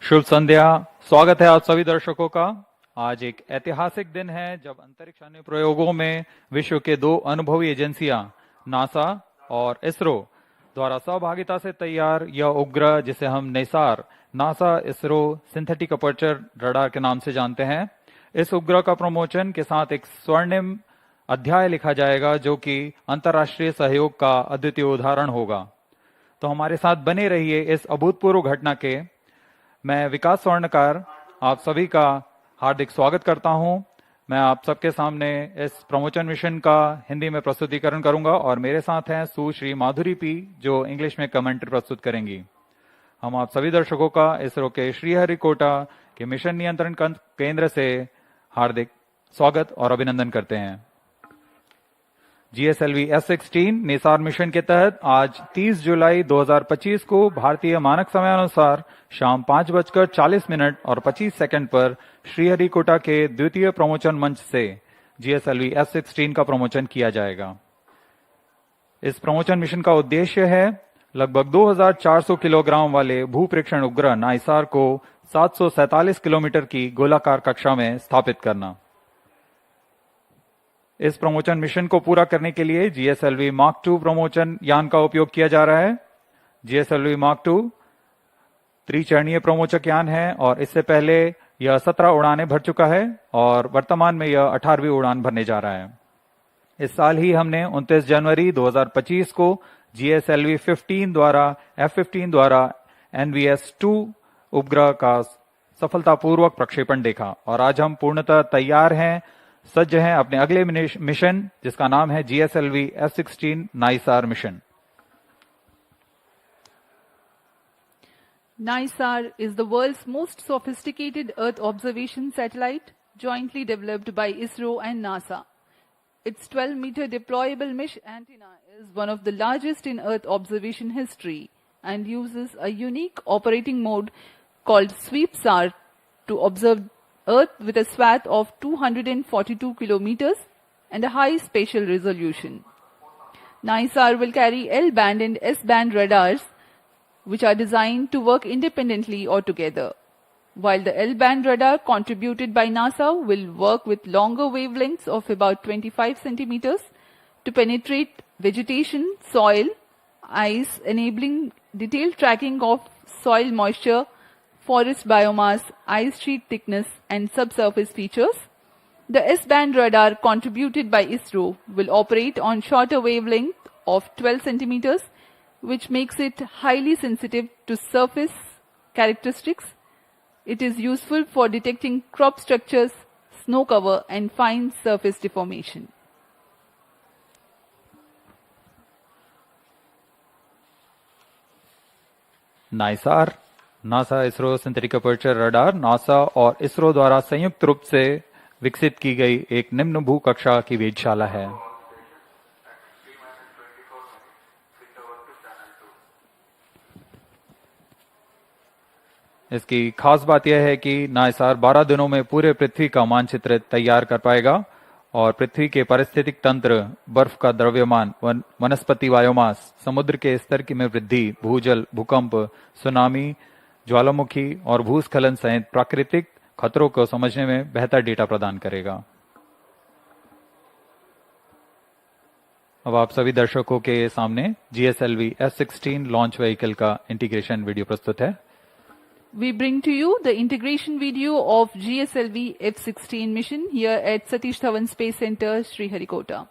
शुभ संध्या। स्वागत है आप सभी दर्शकों का। आज एक ऐतिहासिक दिन है जब अंतरिक्ष अनुप्रयोगों में विश्व के दो अनुभवी एजेंसियां नासा और इसरो द्वारा सहभागिता से तैयार यह उपग्रह, जिसे हम Nisar NASA ISRO synthetic aperture radar के नाम से जानते हैं, इस उपग्रह का प्रमोशन के साथ एक स्वर्णिम अध्याय लिखा जाएगा जो कि अंतर्राष्ट्रीय सहयोग का अद्वितीय उदाहरण होगा। तो हमारे साथ बने रहिए इस अभूतपूर्व घटना के। मैं विकास स्वर्णकार आप सभी का हार्दिक स्वागत करता हूं। मैं आप सबके सामने इस प्रमोशन मिशन का हिंदी में प्रस्तुतिकरण करूंगा और मेरे साथ हैं सुश्री माधुरी पी, जो इंग्लिश में कमेंट्री प्रस्तुत करेंगी। हम आप सभी दर्शकों का इसरो के श्रीहरिकोटा के मिशन नियंत्रण केंद्र से हार्दिक स्वागत और अभिनंदन करते हैं। GSLV-F16 निसार मिशन के तहत आज 30 जुलाई 2025 को भारतीय मानक समयानुसार शाम 5:40 और 25 सेकंड पर श्रीहरिकोटा के द्वितीय प्रमोशन मंच से GSLV-F16 का प्रमोशन किया जाएगा। इस प्रमोशन मिशन का उद्देश्य है लगभग 2400 किलोग्राम वाले भूप्रेक्षण उपग्रह नाइसार को 747 किलोमीटर की गोलाकार कक्षा में स्थापित करना। इस प्रमोशन मिशन को पूरा करने के लिए GSLV मार्क 2 प्रमोशन यान का उपयोग किया जा रहा है। GSLV मार्क 2 त्रिचरणीय प्रमोचक यान है और इससे पहले यह 17 उड़ानें भर चुका है और वर्तमान में यह 18वीं उड़ान भरने जा रहा है। इस साल ही हमने 29 जनवरी 2025 को GSLV-15 द्वारा F-15 द्वारा NVS-2 उपग्रह का सफलतापूर्वक प्रक्षेपण देखा और आज हम पूर्णतः तैयार हैं, सज्ज हैं अपने अगले मिशन, जिसका नाम है GSLV-F16 NISAR mission. NISAR is the world's most sophisticated Earth observation satellite, jointly developed by ISRO and NASA. Its 12-meter deployable mesh antenna is one of the largest in Earth observation history and uses a unique operating mode called Sweep SAR to observe Earth with a swath of 242 kilometers and a high spatial resolution. NISAR will carry L-band and S-band radars, which are designed to work independently or together, while the L-band radar contributed by NASA will work with longer wavelengths of about 25 centimeters to penetrate vegetation, soil, ice, enabling detailed tracking of soil moisture, forest biomass, ice sheet thickness, and subsurface features. The S-band radar contributed by ISRO will operate on shorter wavelength of 12 centimeters, which makes it highly sensitive to surface characteristics. It is useful for detecting crop structures, snow cover, and fine surface deformation. NISAR NASA ISRO synthetic aperture radar NASA और इसरो द्वारा संयुक्त रूप से विकसित की गई एक निम्न भू कक्षा की वेधशाला है। इसकी खास बात यह है कि नाइसार 12 दिनों में पूरे पृथ्वी का मानचित्र तैयार कर पाएगा और पृथ्वी के पारिस्थितिक तंत्र, बर्फ का द्रव्यमान, वनस्पति बायोमास, समुद्र के स्तर की में वृद्धि, भूजल, भूकंप, सुनामी, ज्वालामुखी और भूस्खलन सहित प्राकृतिक खतरों को समझने में बेहतर डेटा प्रदान करेगा। अब आप सभी दर्शकों के सामने GSLV-F16 लॉन्च व्हीकल का इंटीग्रेशन वीडियो प्रस्तुत है। We bring to you the integration video of GSLV-F16 mission here at Satish Dhawan Space Center, Sriharikota.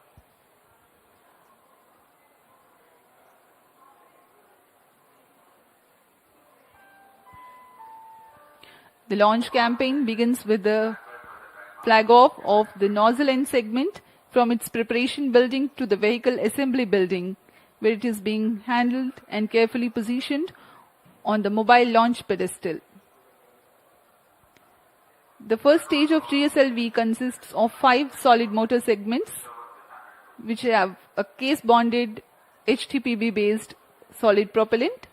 The launch campaign begins with the flag off of the nozzle end segment from its preparation building to the vehicle assembly building, where it is being handled and carefully positioned on the mobile launch pedestal. The first stage of GSLV consists of 5 solid motor segments, which have a case-bonded HTPB-based solid propellant.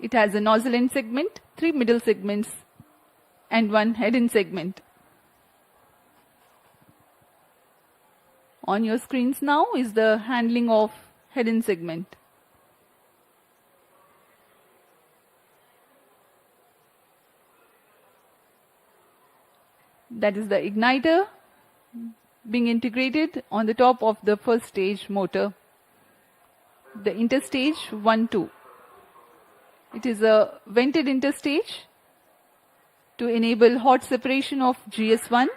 It has a nozzle end segment, 3 middle segments, and 1 head end segment. On your screens now is the handling of head end segment. that is the igniter being integrated on the top of the first stage motor, the interstage 1-2. It is a vented interstage to enable hot separation of GS1.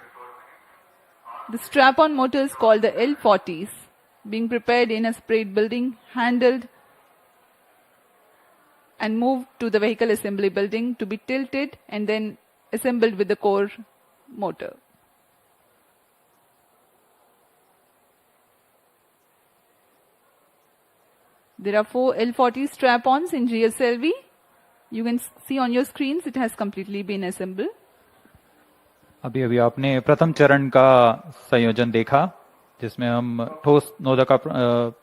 The strap-on motors called the L40s being prepared in a separate building, handled and moved to the vehicle assembly building to be tilted and then assembled with the core motor. There are 4 L40 strap-ons in GSLV. You can see on your screens it has completely been assembled. अभी अभी आपने प्रथम चरण का संयोजन देखा जिसमें हम ठोस नोदक का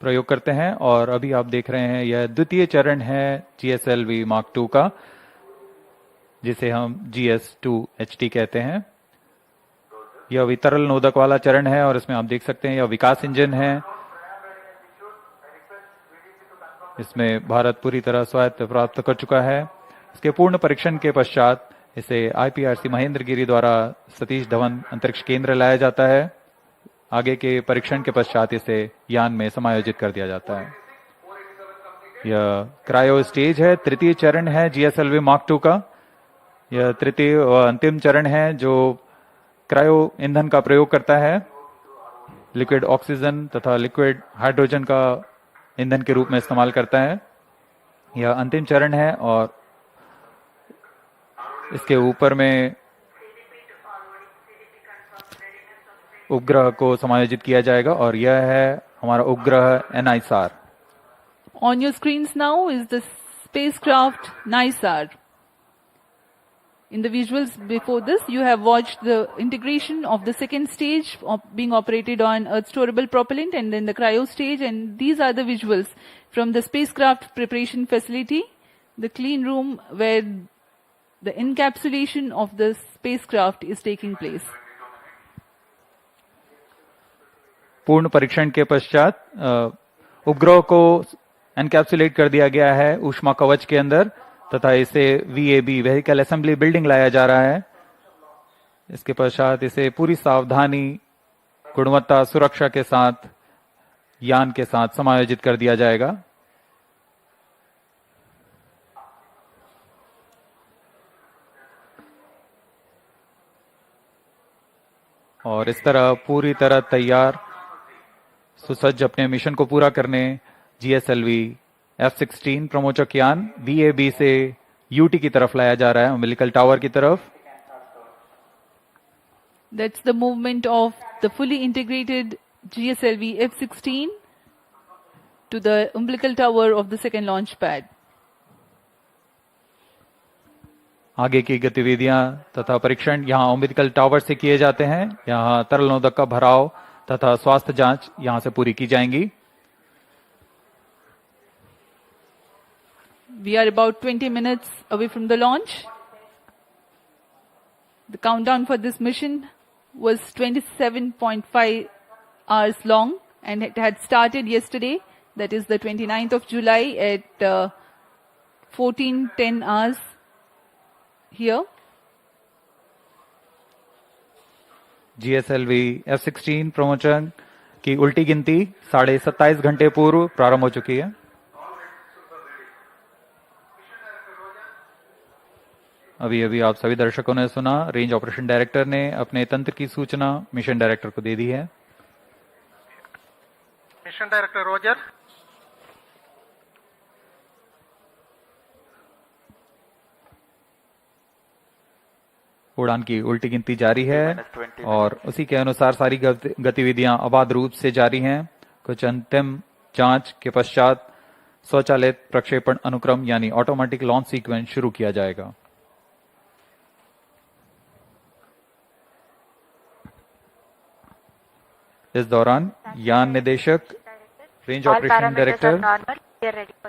प्रयोग करते हैं और अभी आप देख रहे हैं यह द्वितीय चरण है GSLV Mark II का जिसे हम GS2HT कहते हैं। यह अभी तरल नोदक वाला चरण है और इसमें आप देख सकते हैं यह विकास इंजन है। इसमें भारत पूरी तरह स्वायत्त प्राप्त कर चुका है। इसके पूर्ण परीक्षण के पश्चात इसे IPRC महेंद्रगिरी द्वारा सतीश धवन अंतरिक्ष केंद्र लाया जाता है। आगे के परीक्षण के पश्चात इसे यान में समायोजित कर दिया जाता है। यह क्रायो स्टेज है, तृतीय चरण है GSLV Mark II का। यह तृतीय और अंतिम चरण है जो क्रायो ईंधन का प्रयोग करता है, लिक्विड ऑक्सीजन तथा लिक्विड हाइड्रोजन का ईंधन के रूप में इस्तेमाल करता है। यह अंतिम चरण है और इसके ऊपर में उपग्रह को समायोजित किया जाएगा और यह है हमारा उपग्रह NISAR। On your screens now is the spacecraft NISAR. In the visuals before this, you have watched the integration of the second stage being operated on Earth storable propellant and then the cryo stage, and these are the visuals from the spacecraft preparation facility, the clean room where the encapsulation of the spacecraft is taking place. पूर्ण परीक्षण के पश्चात उपग्रह को encapsulate कर दिया गया है ऊष्मा कवच के अंदर तथा इसे VAB व्हीकल असेंबली बिल्डिंग लाया जा रहा है। इसके पश्चात इसे पूरी सावधानी, गुणवत्ता, सुरक्षा के साथ यान के साथ समायोजित कर दिया जाएगा। और इस तरह पूरी तरह तैयार सुसज्ज अपने मिशन को पूरा करने GSLV-F16 प्रमोचक यान VAB से UT की तरफ लाया जा रहा है, umbilical टावर की तरफ। That's the movement of the fully integrated GSLV-F16 to the umbilical tower of the second launch pad. आगे की गतिविधियां तथा परीक्षण यहां umbilical टावर से किए जाते हैं। यहां तरल नोदक का भराव तथा स्वास्थ्य जांच यहां से पूरी की जाएंगी। We are about 20 minutes away from the launch. The countdown for this mission was 27.5 hours long and it had started yesterday, that is the 29th of July at 14:10 hours here. GSLV-F16 प्रमोचन की उल्टी गिनती 27.5 घंटे पूर्व प्रारंभ हो चुकी है। अभी अभी आप सभी दर्शकों ने सुना, रेंज ऑपरेशन डायरेक्टर ने अपने तंत्र की सूचना मिशन डायरेक्टर को दे दी है। Mission director Roger. उड़ान की उल्टी गिनती जारी है और उसी के अनुसार सारी गतिविधियां अबाध रूप से जारी हैं। कुछ अंतिम जांच के पश्चात स्वचालित प्रक्षेपण अनुक्रम यानी ऑटोमेटिक लॉन्च सीक्वेंस शुरू किया जाएगा। इस दौरान यान निदेशक, range operation director,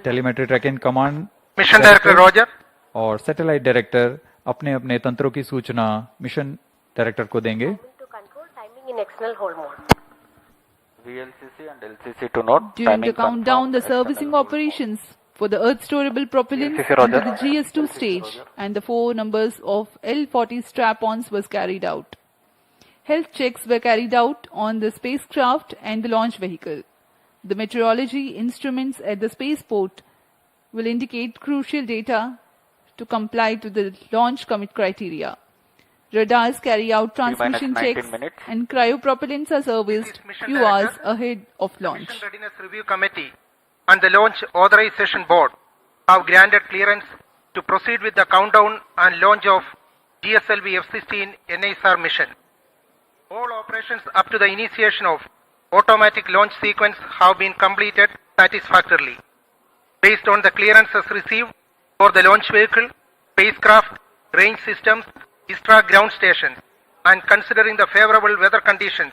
telemetry tracking command mission director Roger और सैटेलाइट डायरेक्टर अपने अपने तंत्रों की सूचना मिशन डायरेक्टर को देंगे। VLCC and LCC to note. During the countdown, the servicing operations for the Earth storable propellant into the GS2 stage and the 4 numbers of L40 strap-ons was carried out. Health checks were carried out on the spacecraft and the launch vehicle. The meteorology instruments at the spaceport will indicate crucial data to comply to the launch commit criteria. Radars carry out transmission 19 checks minutes. and cryopropellants are serviced Mission few hours Director, ahead of launch. Mission Readiness Review Committee and the Launch Authorization Board have granted clearance to proceed with the countdown and launch of GSLV-F16 NISAR mission. All operations up to the initiation of automatic launch sequence have been completed satisfactorily. Based on the clearances received for the launch vehicle, spacecraft, range systems, ISRO ground stations, and considering the favorable weather conditions,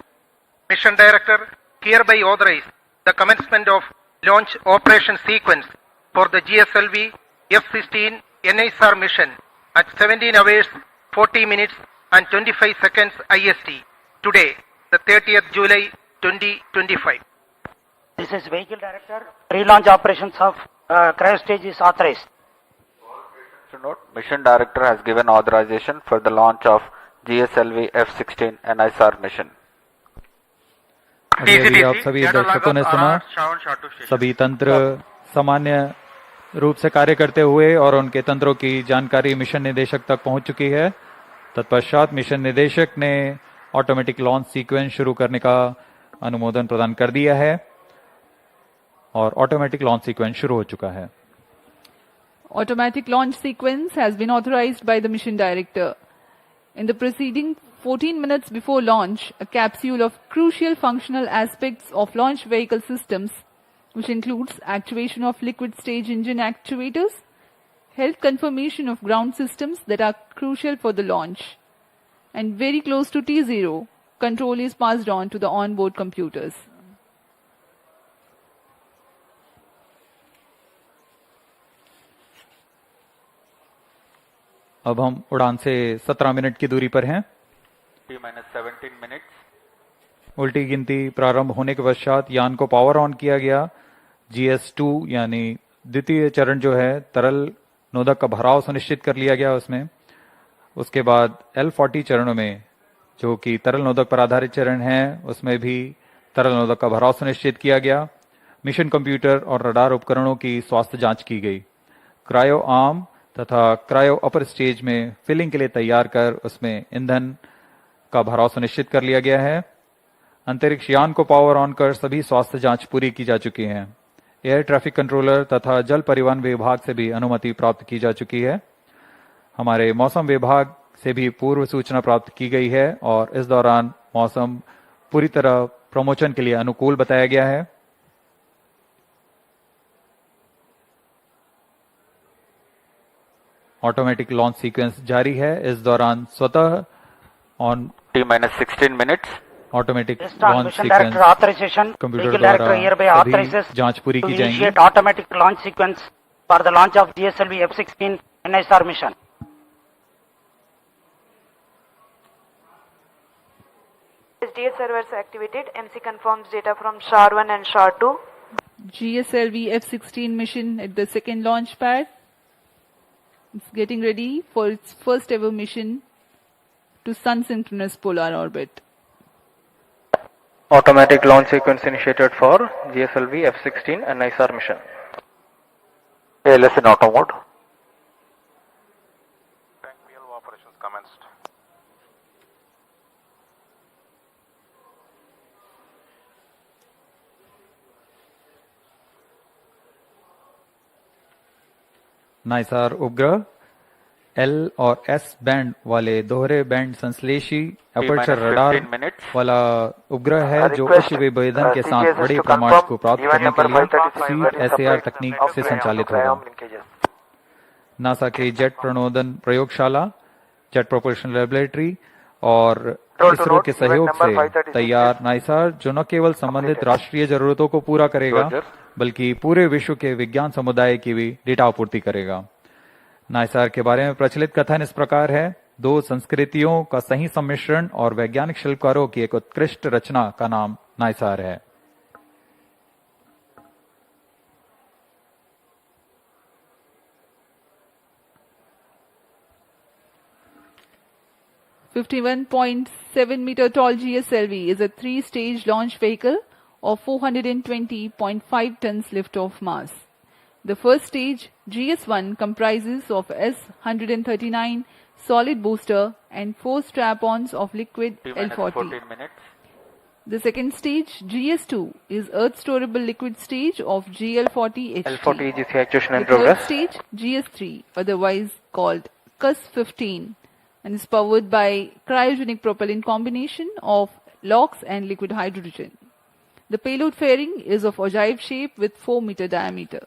Mission Director hereby authorized the commencement of launch operation sequence for the GSLV F16 NISAR mission at 17 hours 40 minutes and 25 seconds IST today, the 30th July 2025. This is Vehicle Director. Pre-launch operations of cryo stage is authorized. To note, Mission Director has given authorization for the launch of GSLV F16 NISAR mission. अभी अभी आप सभी दर्शकों ने सुना, सभी तंत्र सामान्य रूप से कार्य करते हुए और उनके तंत्रों की जानकारी मिशन निदेशक तक पहुंच चुकी है। तत्पश्चात मिशन निदेशक ने ऑटोमेटिक लॉन्च सीक्वेंस शुरू करने का अनुमोदन प्रदान कर दिया है और ऑटोमेटिक लॉन्च सीक्वेंस शुरू हो चुका है। Automatic launch sequence has been authorized by the mission director. In the preceding 14 minutes before launch, a capsule of crucial functional aspects of launch vehicle systems, which includes actuation of liquid stage engine actuators, health confirmation of ground systems that are crucial for the launch, and very close to T0, control is passed on to the onboard computers. अब हम उड़ान से 17 minute की दूरी पर हैं। T-17 minutes. उल्टी गिनती प्रारंभ होने के पश्चात यान को पावर ऑन किया गया। GS2 यानी द्वितीय चरण जो है तरल नोदक का भराव सुनिश्चित कर लिया गया उसमें। उसके बाद L40 चरणों में जो कि तरल नोदक पर आधारित चरण है उसमें भी तरल नोदक का भराव सुनिश्चित किया गया। मिशन कंप्यूटर और रडार उपकरणों की स्वास्थ्य जांच की गई। क्रायो आर्म तथा क्रायो अपर स्टेज में फिलिंग के लिए तैयार कर उसमें ईंधन का भराव सुनिश्चित कर लिया गया है। अंतरिक्ष यान को पावर ऑन कर सभी स्वास्थ्य जांच पूरी की जा चुकी है। एयर ट्रैफिक कंट्रोलर तथा जल परिवहन विभाग से भी अनुमति प्राप्त की जा चुकी है। हमारे मौसम विभाग से भी पूर्व सूचना प्राप्त की गई है और इस दौरान मौसम पूरी तरह प्रमोशन के लिए अनुकूल बताया गया है। ऑटोमेटिक लॉन्च सीक्वेंस जारी है। इस दौरान स्वतः on T-16 minutes. Automatic Based on launch Mission sequence Director authorization, computer Vehicle द्वारा Director hereby सभी authorizes जांच पूरी to की जाएंगी। initiate automatic launch sequence for the launch of GSLV F16 NISAR mission. SDA servers activated. MC confirms data from SHAR-1 and SHAR-2. GSLV F16 mission at the second launch pad. It's getting ready for its first ever mission to sun synchronous polar orbit. Automatic launch sequence initiated for GSLV F16 and NISAR mission. ALS in auto mode. Tank PLO operations commenced. नाइसार उपग्रह L और S band वाले दोहरे band संश्लेषी aperture radar वाला उपग्रह है जो उच्च विभेदन के साथ बड़े प्रमाण को प्राप्त करने के लिए CSAR तकनीक से संचालित होगा। नासा के जेट प्रणोदन प्रयोगशाला, जेट प्रोपल्शन लैबोरेटरी और इसरो के सहयोग से तैयार नाइसार जो न केवल संबंधित राष्ट्रीय जरूरतों को पूरा करेगा बल्कि पूरे विश्व के विज्ञान समुदाय की भी डेटा आपूर्ति करेगा। नाइसार के बारे में प्रचलित कथन इस प्रकार है, दो संस्कृतियों का सही सम्मिश्रण और वैज्ञानिक शिल्पकारों की एक उत्कृष्ट रचना का नाम नाइसार है। 51.7 meter tall GSLV is a 3-stage launch vehicle of 420.5 tons liftoff mass. The first stage, GS1, comprises of S-139 solid booster and 4 strap-ons of liquid L-40. 14 minutes. The second stage, GS2, is Earth Storable Liquid stage of GL-40 HT. L40 EGC actuation in The third progress. stage, GS3, otherwise called CUS-15, and is powered by cryogenic propellant combination of LOX and liquid hydrogen. The payload fairing is of ogive shape with 4-meter diameter.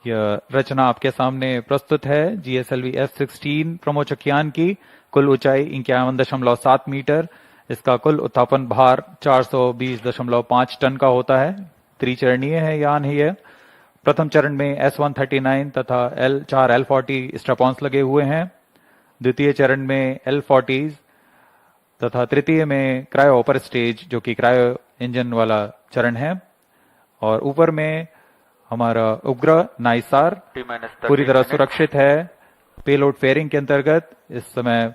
यह रचना आपके सामने प्रस्तुत है GSLV F16 प्रमोचक यान की। कुल ऊंचाई 51.7 metre. इसका कुल उत्थापन भार 420.5 टन का होता है। त्रिचरणीय है यान ही है। प्रथम चरण में S-139 तथा चार L-40 स्ट्रैप-ऑन्स लगे हुए हैं। द्वितीय चरण में L-40 तथा तृतीय में क्रायो अपर स्टेज जो कि क्रायो इंजन वाला चरण है। और ऊपर में हमारा उपग्रह नाइसार पूरी तरह सुरक्षित है। पेलोड फेयरिंग के अंतर्गत इस समय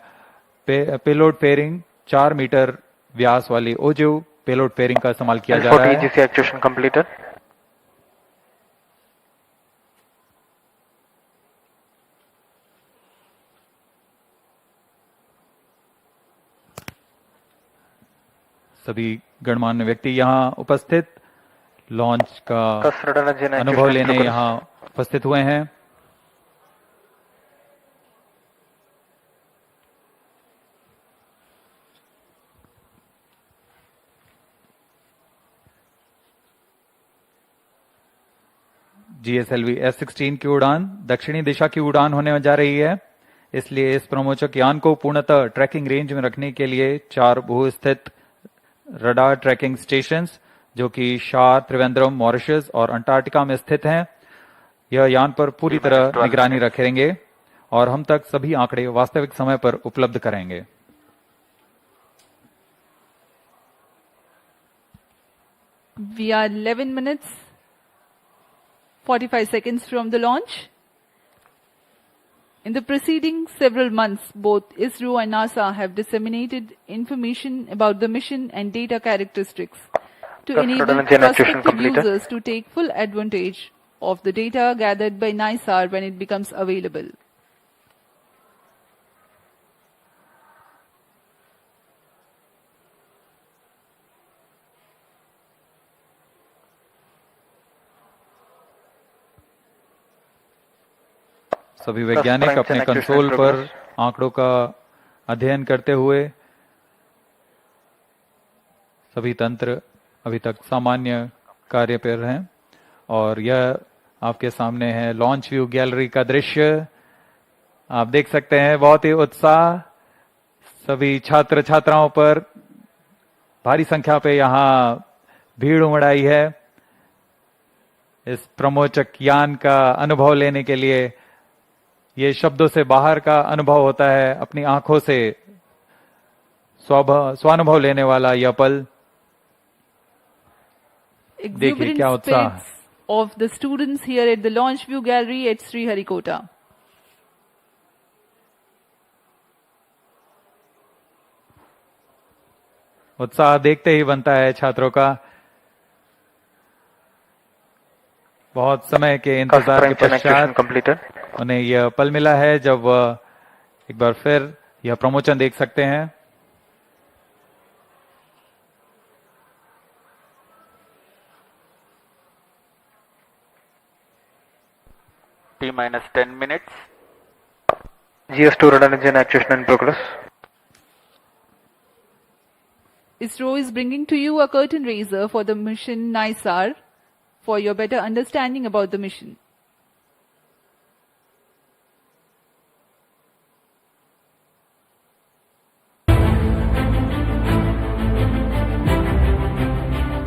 पेलोड फेयरिंग 4 मीटर व्यास वाली ओजिव पेलोड फेयरिंग का इस्तेमाल किया जा रहा है। L40 EGC actuation completed. सभी गणमान्य व्यक्ति यहाँ उपस्थित लॉन्च का अनुभव लेने यहाँ उपस्थित हुए हैं। GSLV F16 की उड़ान दक्षिणी दिशा की उड़ान होने जा रही है। इसलिए इस प्रमोचक यान को पूर्णतः ट्रैकिंग रेंज में रखने के लिए 4 भू-स्थित रडार ट्रैकिंग स्टेशंस जो कि शार, त्रिवेंद्रम, मॉरिशस और अंटार्कटिका में स्थित हैं, यह यान पर पूरी तरह निगरानी रखेंगे और हम तक सभी आंकड़े वास्तविक समय पर उपलब्ध करेंगे। We are 11 minutes 45 seconds from the launch. In the preceding several months, both ISRO and NASA have disseminated information about the mission and data characteristics to enable prospective users to take full advantage of the data gathered by NISAR when it becomes available. सभी वैज्ञानिक अपने console पर आंकड़ों का अध्ययन करते हुए सभी तंत्र अभी तक सामान्य कार्य पर हैं और यह आपके सामने है लॉन्च व्यू गैलरी का दृश्य। आप देख सकते हैं बहुत ही उत्साह सभी छात्र छात्राओं पर भारी संख्या पे यहाँ भीड़ उमड़ आई है इस प्रमोचक यान का अनुभव लेने के लिए। ये शब्दों से बाहर का अनुभव होता है, अपनी आंखों से स्वानुभव लेने वाला यह पल। देखिए क्या उत्साह of the students here at the launch view gallery at Sriharikota. उत्साह देखते ही बनता है छात्रों का। बहुत समय के इंतजार के पश्चात उन्हें यह पल मिला है जब वह एक बार फिर यह प्रमोशन देख सकते हैं। T-10 minutes. GS2 radar engine actuation in progress. ISRO is bringing to you a curtain raiser for the mission NISAR for your better understanding about the mission.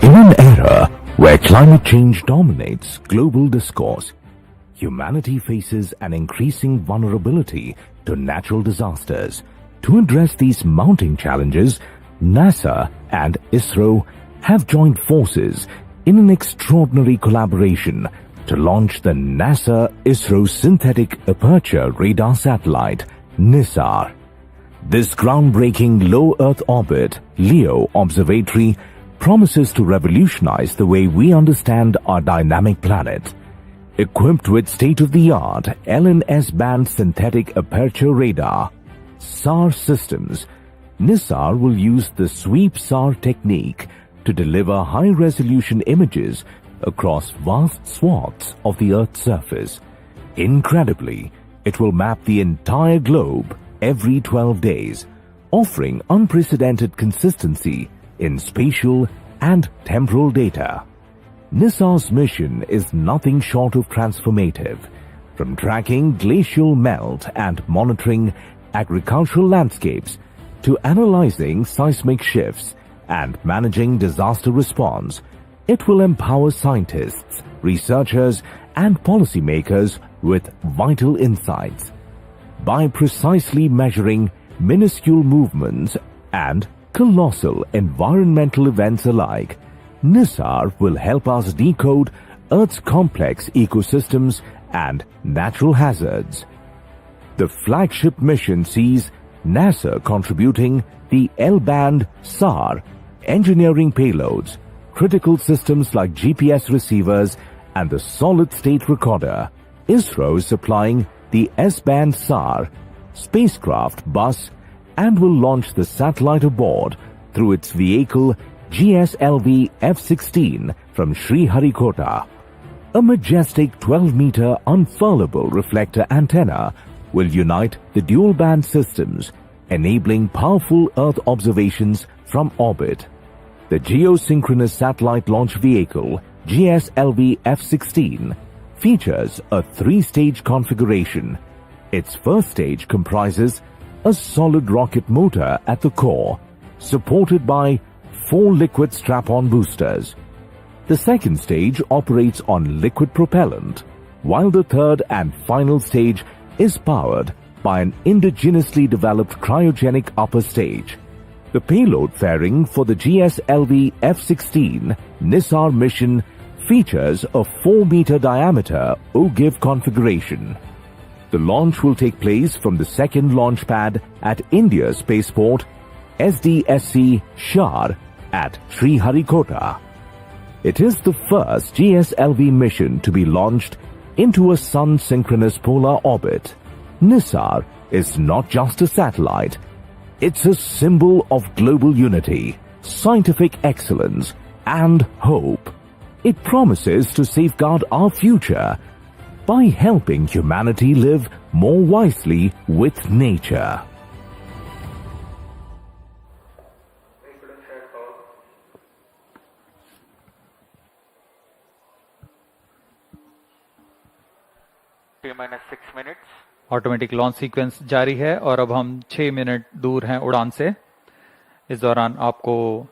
In an era where climate change dominates global discourse, humanity faces an increasing vulnerability to natural disasters. To address these mounting challenges, NASA and ISRO have joined forces in an extraordinary collaboration to launch the NASA-ISRO Synthetic Aperture Radar Satellite, NISAR. This groundbreaking low Earth orbit LEO observatory promises to revolutionize the way we understand our dynamic planet. Equipped with state-of-the-art LNS-band synthetic aperture radar, SAR systems, NISAR will use the sweep SAR technique to deliver high-resolution images across vast swaths of the Earth's surface. Incredibly, it will map the entire globe every 12 days, offering unprecedented consistency in spatial and temporal data. NISAR's mission is nothing short of transformative, from tracking glacial melt and monitoring agricultural landscapes to analyzing seismic shifts and managing disaster response. It will empower scientists, researchers, and policymakers with vital insights. By precisely measuring minuscule movements and colossal environmental events alike, NISAR will help us decode Earth's complex ecosystems and natural hazards. The flagship mission sees NASA contributing the L-band SAR, engineering payloads, critical systems like GPS receivers, and the solid-state recorder. ISRO is supplying the S-band SAR spacecraft bus and will launch the satellite aboard through its vehicle GSLV-F16 from Sriharikota. A majestic 12-meter unfurlable reflector antenna will unite the dual-band systems, enabling powerful Earth observations from orbit. The geosynchronous satellite launch vehicle GSLV-F16 features a three-stage configuration. Its first stage comprises a solid rocket motor at the core, supported by 4 liquid strap-on boosters. The second stage operates on liquid propellant, while the third and final stage is powered by an indigenously developed cryogenic upper stage. The payload fairing for the GSLV-F16 NISAR mission features a 4-meter diameter OGIV configuration. The launch will take place from the second launch pad at India's spaceport SDSC Shar at Sriharikota. It is the first GSLV mission to be launched into a sun-synchronous polar orbit. NISAR is not just a satellite. It's a symbol of global unity, scientific excellence, and hope. It promises to safeguard our future by helping humanity live more wisely with nature. T-6 minutes. Automatic launch sequence जारी है और अब हम 6 minute दूर हैं उड़ान से। इस दौरान आपको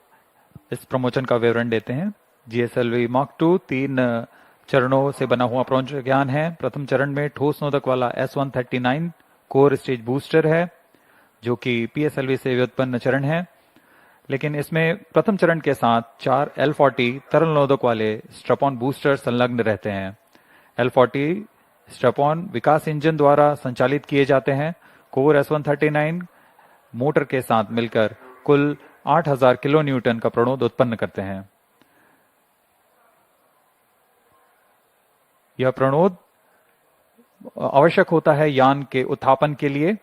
इस प्रमोशन का विवरण देते हैं। GSLV Mark 2 3 चरणों से बना हुआ प्रज्ञान है। प्रथम चरण में ठोस नोदक वाला S139 कोर स्टेज बूस्टर है, जो कि PSLV से व्युत्पन्न चरण है, लेकिन इसमें प्रथम चरण के साथ 4 L40 तरल नोदक वाले स्ट्रपॉन बूस्टर संलग्न रहते हैं। L40 स्ट्रपॉन विकास इंजन द्वारा संचालित किए जाते हैं। कोर S139 मोटर के साथ मिलकर कुल 8000 किलो न्यूटन का प्रणोद उत्पन्न करते हैं। यह प्रणोद आवश्यक होता है यान के उत्थापन के लिए।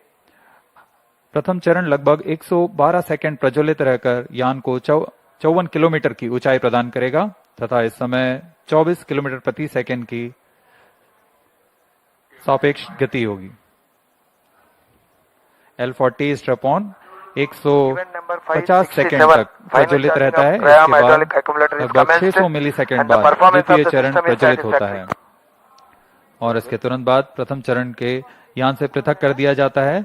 प्रथम चरण लगभग 112 सेकंड प्रज्वलित रहकर यान को 54 किलोमीटर की ऊंचाई प्रदान करेगा तथा इस समय 24 किलोमीटर प्रति सेकंड की सापेक्ष गति होगी। L40 स्ट्रपॉन 150 सेकंड तक प्रज्वलित रहता है। इसके बाद लगभग 600 मिली सेकंड बाद द्वितीय चरण प्रज्वलित होता है और इसके तुरंत बाद प्रथम चरण के यान से पृथक कर दिया जाता है।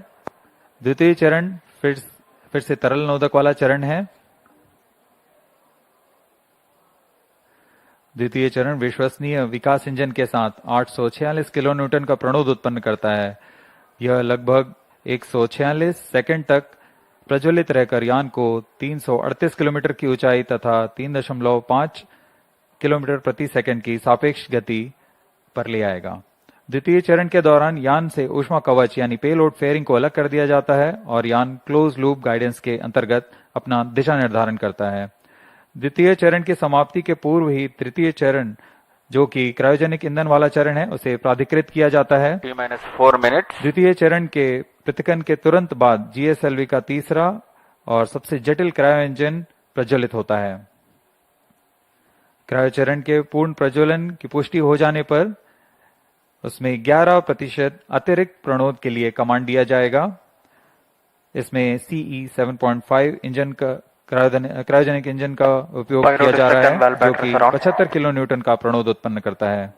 द्वितीय चरण फिर से तरल नोदक वाला चरण है। द्वितीय चरण विश्वसनीय विकास इंजन के साथ 846 किलो न्यूटन का प्रणोद उत्पन्न करता है। यह लगभग 146 सेकंड तक प्रज्वलित रहकर यान को 338 किलोमीटर की ऊंचाई तथा 3.5 किलोमीटर प्रति सेकंड की सापेक्ष गति पर ले आएगा। द्वितीय चरण के दौरान यान से ऊष्मा कवच यानी पेलोड फेयरिंग को अलग कर दिया जाता है और यान क्लोज लूप गाइडेंस के अंतर्गत अपना दिशा निर्धारण करता है। द्वितीय चरण की समाप्ति के पूर्व ही तृतीय चरण, जो कि क्रायोजेनिक ईंधन वाला चरण है, उसे प्राधिकृत किया जाता है। T-4 minutes. द्वितीय चरण के पृथक्करण के तुरंत बाद GSLV का तीसरा और सबसे जटिल क्रायो इंजन प्रज्वलित होता है। क्रायो चरण के पूर्ण प्रज्वलन की पुष्टि हो जाने पर उसमें 11% अतिरिक्त प्रणोद के लिए कमांड दिया जाएगा। इसमें CE 7.5 इंजन का क्रायोजेनिक इंजन का उपयोग किया जा रहा है, जो कि 75 किलो न्यूटन का प्रणोद उत्पन्न करता है।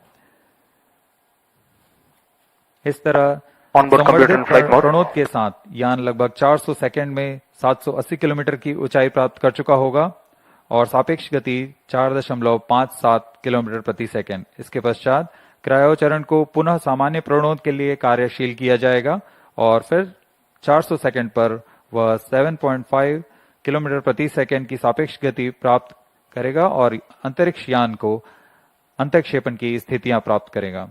इस तरह संवर्धित प्रणोद के साथ यान लगभग 400 सेकंड में 780 किलोमीटर की ऊंचाई प्राप्त कर चुका होगा और सापेक्ष गति 4.57 किलोमीटर प्रति सेकंड। इसके पश्चात क्रायो चरण को पुनः सामान्य प्रणोद के लिए कार्यशील किया जाएगा और फिर 400 सेकंड पर वह 7.5 किलोमीटर प्रति सेकंड की सापेक्ष गति प्राप्त करेगा और अंतरिक्ष यान को अंतक्षेपण की स्थितियां प्राप्त करेगा।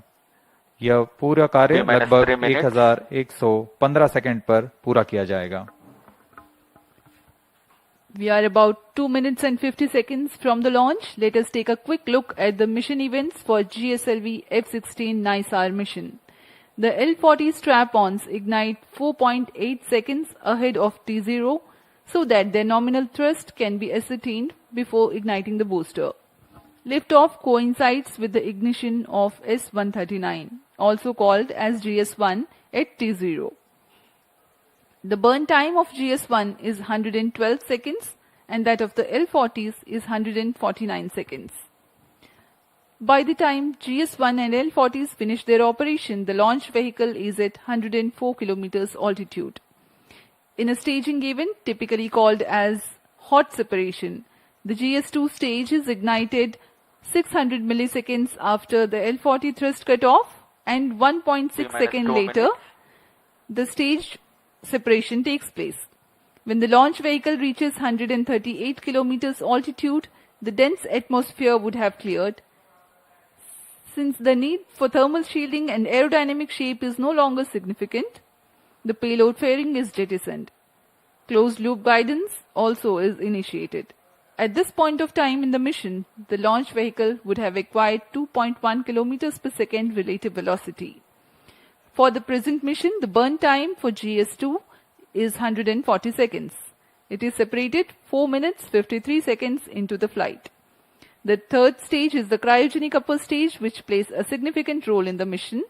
यह पूरा कार्य लगभग 1115 सेकंड पर पूरा किया जाएगा। We are about 2 minutes and 50 seconds from the launch. Let us take a quick look at the mission events for GSLV-F16 NISAR mission. The L40 strap-ons ignite 4.8 seconds ahead of T0 so that their nominal thrust can be ascertained before igniting the booster. Liftoff coincides with the ignition of S139, also called as GS1 at T0. The burn time of GS1 is 112 seconds and that of the L40s is 149 seconds. By the time GS1 and L40s finish their operation, the launch vehicle is at 104 kilometers altitude. In a staging event typically called as hot separation, the GS2 stage is ignited 600 milliseconds after the L40 thrust cutoff and 1.6 seconds later, the stage separation takes place. When the launch vehicle reaches 138 kilometers altitude, the dense atmosphere would have cleared. Since the need for thermal shielding and aerodynamic shape is no longer significant, the payload fairing is jettisoned. Closed loop guidance also is initiated. At this point of time in the mission, the launch vehicle would have acquired 2.1 kilometers per second relative velocity. For the present mission, the burn time for GS2 is 140 seconds. It is separated 4 minutes 53 seconds into the flight. The third stage is the cryogenic upper stage, which plays a significant role in the mission.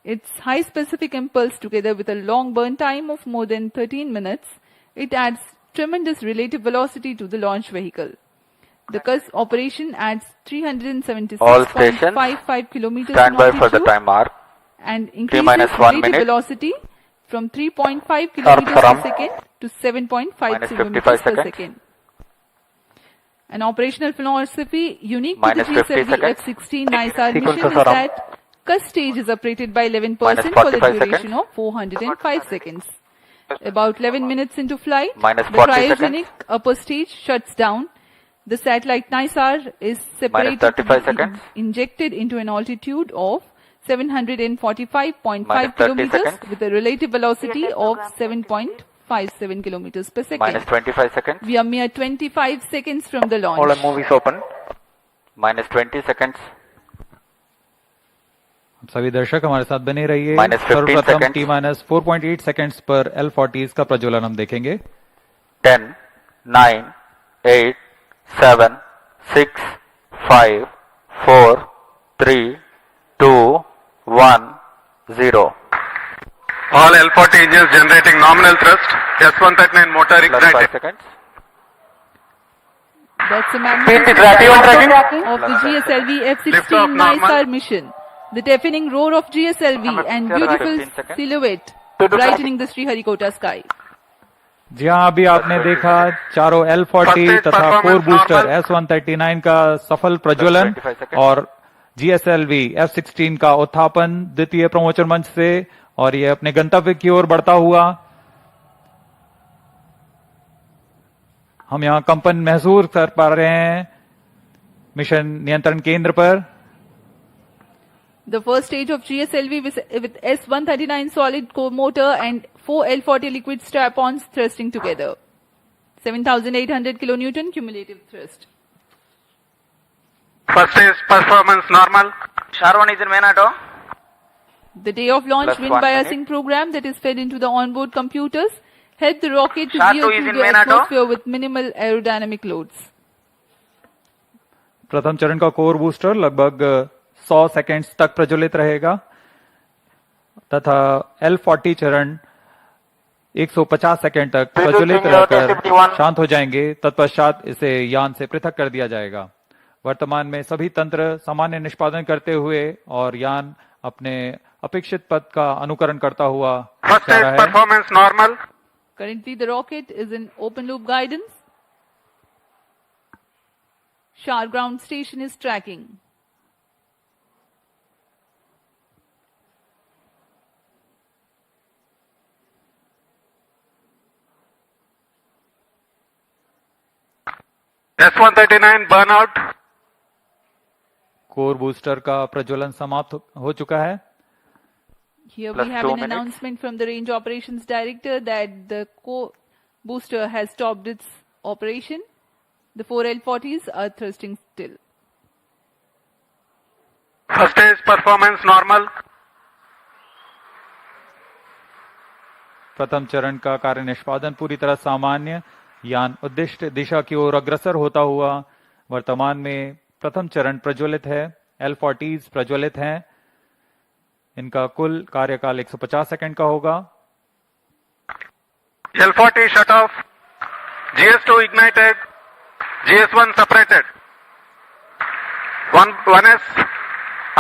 Its high specific impulse together with a long burn time of more than 13 minutes, it adds tremendous relative velocity to the launch vehicle. The CUS operation adds 376.55 kilometers Stand in by altitude for the time mark. and increases T-1 relative minute. velocity from 3.5 kilometers per second to 7.5 Minus kilometers 55 per seconds. second. An operational philosophy unique Minus to the 50 seconds. GSLV-F16 NISAR mission Sequences is are up. that CUS stage is operated by 11% Minus for the 45 duration seconds. of 405 seconds. About 11 minutes into flight, Minus the 40 cryogenic seconds. upper stage shuts down. The satellite NISAR is separated, 35 seconds. injected into an altitude of 745.5 Minus 30 kilometers seconds. with a relative velocity of 7.57 kilometers per second. Minus 25 seconds. We are mere 25 seconds from the launch. All the movies open. Minus 20 seconds. सभी दर्शक हमारे साथ बने रहिए। Minus 15 सर्वप्रथम seconds. T- 4.8 seconds पर L40s का प्रज्वलन हम देखेंगे। 10, 9, 8, 7, 6, 5, 4, 3, 2, 1, 0. All L40 engines generating nominal thrust. S139 motor Plus 5 ignited. seconds. That's a magnificent of the GSLV-F16 Liftoff normal. NISAR mission. The deafening roar of GSLV and beautiful 15 seconds. silhouette brightening the Sriharikota sky. जी हाँ, अभी आपने देखा चारों L40 तथा 4 booster S139 का सफल प्रज्वलन 25 seconds. और GSLV-F16 का उत्थापन द्वितीय प्रमोचन मंच से, और ये अपने गंतव्य की ओर बढ़ता हुआ। हम यहाँ कंपन महसूस कर पा रहे हैं मिशन नियंत्रण केंद्र पर। The first stage of GSLV with S139 solid core motor and 4 L40 liquid strap-ons thrusting together. 7,800 kilonewton cumulative thrust. First stage performance normal. SHAR-1 is in main auto. The day of launch Plus wind 1 minute. biasing program that is fed into the onboard computers helped the rocket to SHAR-2 veer is through in the main auto. atmosphere with minimal aerodynamic loads. प्रथम चरण का core booster लगभग 100 seconds तक प्रज्वलित रहेगा तथा L40 चरण 150 second तक प्रज्वलित रहकर शांत हो जाएंगे। तत्पश्चात इसे यान से पृथक कर दिया जाएगा। वर्तमान में सभी तंत्र सामान्य निष्पादन करते हुए और यान अपने अपेक्षित पथ का अनुकरण करता हुआ First जा stage रहा है। performance normal. Currently, the rocket is in open loop guidance. SHAR ground station is tracking. S139 burnout. Core booster का प्रज्वलन समाप्त हो चुका है। Here Plus we have 2 an minutes. announcement from the range operations director that the core booster has stopped its operation. The 4 L40s are thrusting still. First stage performance normal. प्रथम चरण का कार्य निष्पादन पूरी तरह सामान्य। यान उद्दिष्ट दिशा की ओर अग्रसर होता हुआ वर्तमान में प्रथम चरण प्रज्वलित है। L40s प्रज्वलित हैं। इनका कुल कार्यकाल 150 सेकंड का होगा। L40 shut off. GS2 ignited. GS1 separated. 1S.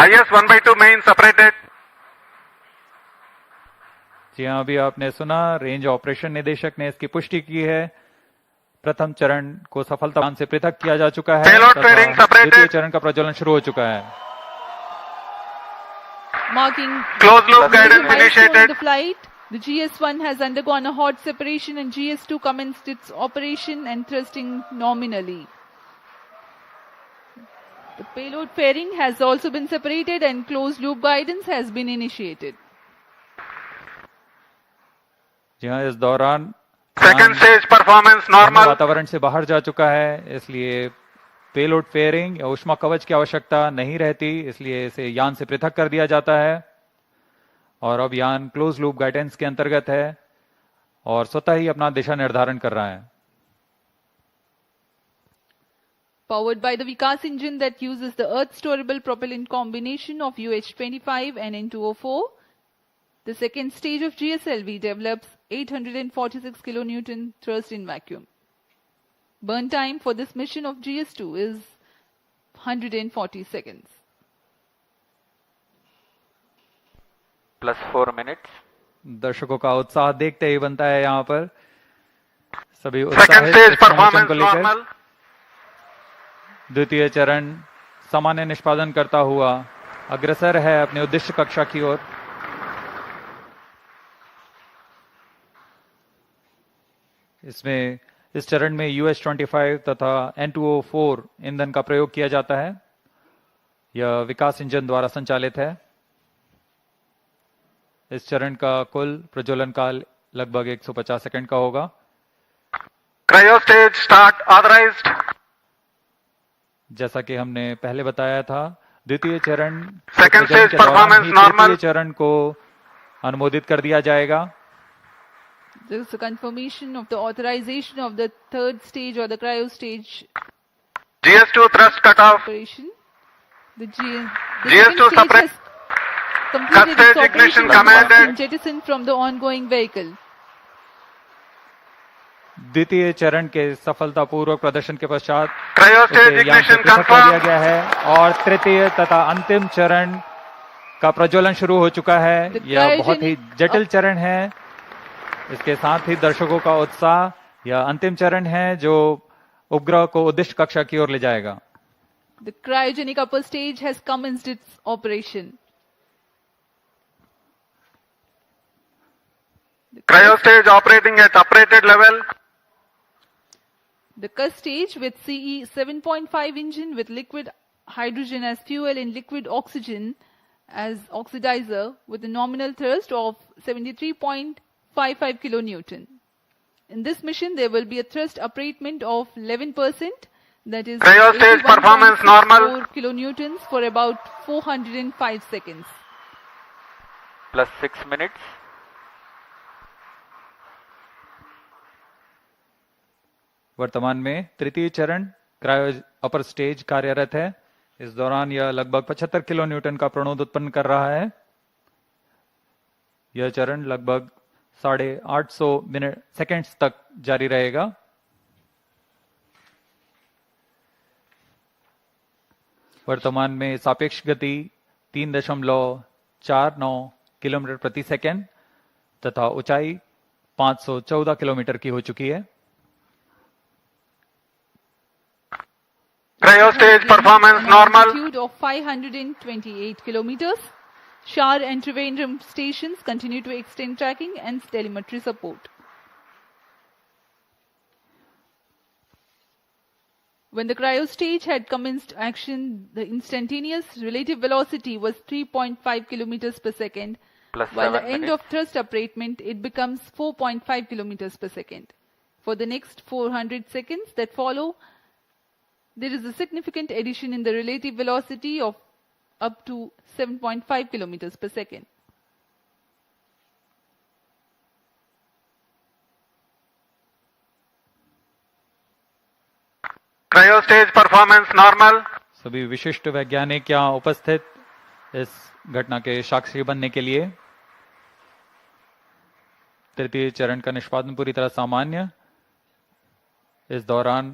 IS 1/2 main separated. जी हाँ, अभी आपने सुना रेंज ऑपरेशन निदेशक ने इसकी पुष्टि की है। प्रथम चरण को सफलता से पृथक किया जा चुका है Payload तथा fairing separated. द्वितीय चरण का प्रज्वलन शुरू हो चुका है। Marking Closed loop the guidance milestone initiated. in the flight, the GS1 has undergone a hot separation and GS2 commenced its operation and thrusting nominally. The payload fairing has also been separated and closed loop guidance has been initiated. जी हाँ, इस दौरान Second stage performance normal. वातावरण से बाहर जा चुका है, इसलिए पेलोड फेयरिंग या ऊष्मा कवच की आवश्यकता नहीं रहती, इसलिए इसे यान से पृथक कर दिया जाता है और अब यान क्लोज लूप गाइडेंस के अंतर्गत है और स्वतः ही अपना दिशा निर्धारण कर रहा है। Powered by the Vikas engine that uses the Earth-storable propellant combination of UH-25 and N2O4, the second stage of GSLV develops 846 kilonewton thrust in vacuum. Burn time for this mission of GS2 is 140 seconds. Plus 4 minutes. दर्शकों का उत्साह देखते ही बनता है यहाँ पर सभी Second उत्साहित stage इस प्रमोशन performance को लेकर। normal. द्वितीय चरण सामान्य निष्पादन करता हुआ अग्रसर है अपने उद्दिष्ट कक्षा की ओर। इसमें इस चरण में UH-25 तथा N2O4 ईंधन का प्रयोग किया जाता है। यह विकास इंजन द्वारा संचालित है। इस चरण का कुल प्रज्वलन काल लगभग 150 सेकंड का होगा। Cryo stage start authorized. जैसा कि हमने पहले बताया था, द्वितीय चरण Second प्रज्वलन stage के दौरान performance ही normal. तृतीय चरण को अनुमोदित कर दिया जाएगा। There is a confirmation of the authorization of the third stage or the cryo stage GS2 thrust cutoff. operation. The GS2 second stage separate. has completed Stage its ignition operation commanded. and jettisoned from the ongoing vehicle. द्वितीय चरण के सफलतापूर्वक प्रदर्शन के पश्चात Cryo इसे stage यान से ignition पृथक कर दिया confirmed. गया है और तृतीय तथा अंतिम चरण का प्रज्वलन शुरू हो चुका है। The यह बहुत ही cryogenic- जटिल चरण है। इसके साथ ही दर्शकों का उत्साह, यह अंतिम चरण है जो उपग्रह को उद्दिष्ट कक्षा की ओर ले जाएगा। The cryogenic upper stage has commenced its operation. Cryo stage operating at uprated level. The Cus stage with CE 7.5 engine with liquid hydrogen as fuel and liquid oxygen as oxidizer with a nominal thrust of 73.55 kilonewton. In this mission, there will be a thrust upratement of 11%, that is Cryo stage performance normal. 4 kilonewtons for about 405 seconds. Plus 6 minutes. वर्तमान में तृतीय चरण cryo upper stage कार्यरत है। इस दौरान यह लगभग 75 किलो न्यूटन का प्रणोद उत्पन्न कर रहा है। यह चरण लगभग 850 सेकेंड्स तक जारी रहेगा। वर्तमान में सापेक्ष गति 3.49 किलोमीटर प्रति सेकेंड तथा ऊंचाई 514 किलोमीटर की हो चुकी है। Cryo stage performance normal. Altitude of 528 kilometers. Shar and Trivandrum stations continue to extend tracking and telemetry support. When the cryo stage had commenced action, the instantaneous relative velocity was 3.5 kilometers per second. Plus While the 7 end minutes. of thrust upratement, it becomes 4.5 kilometers per second. For the next 400 seconds that follow, there is a significant addition in the relative velocity of up to 7.5 kilometers per second. Cryo stage performance normal. सभी विशिष्ट वैज्ञानिक यहाँ उपस्थित इस घटना के साक्षी बनने के लिए। तृतीय चरण का निष्पादन पूरी तरह सामान्य। इस दौरान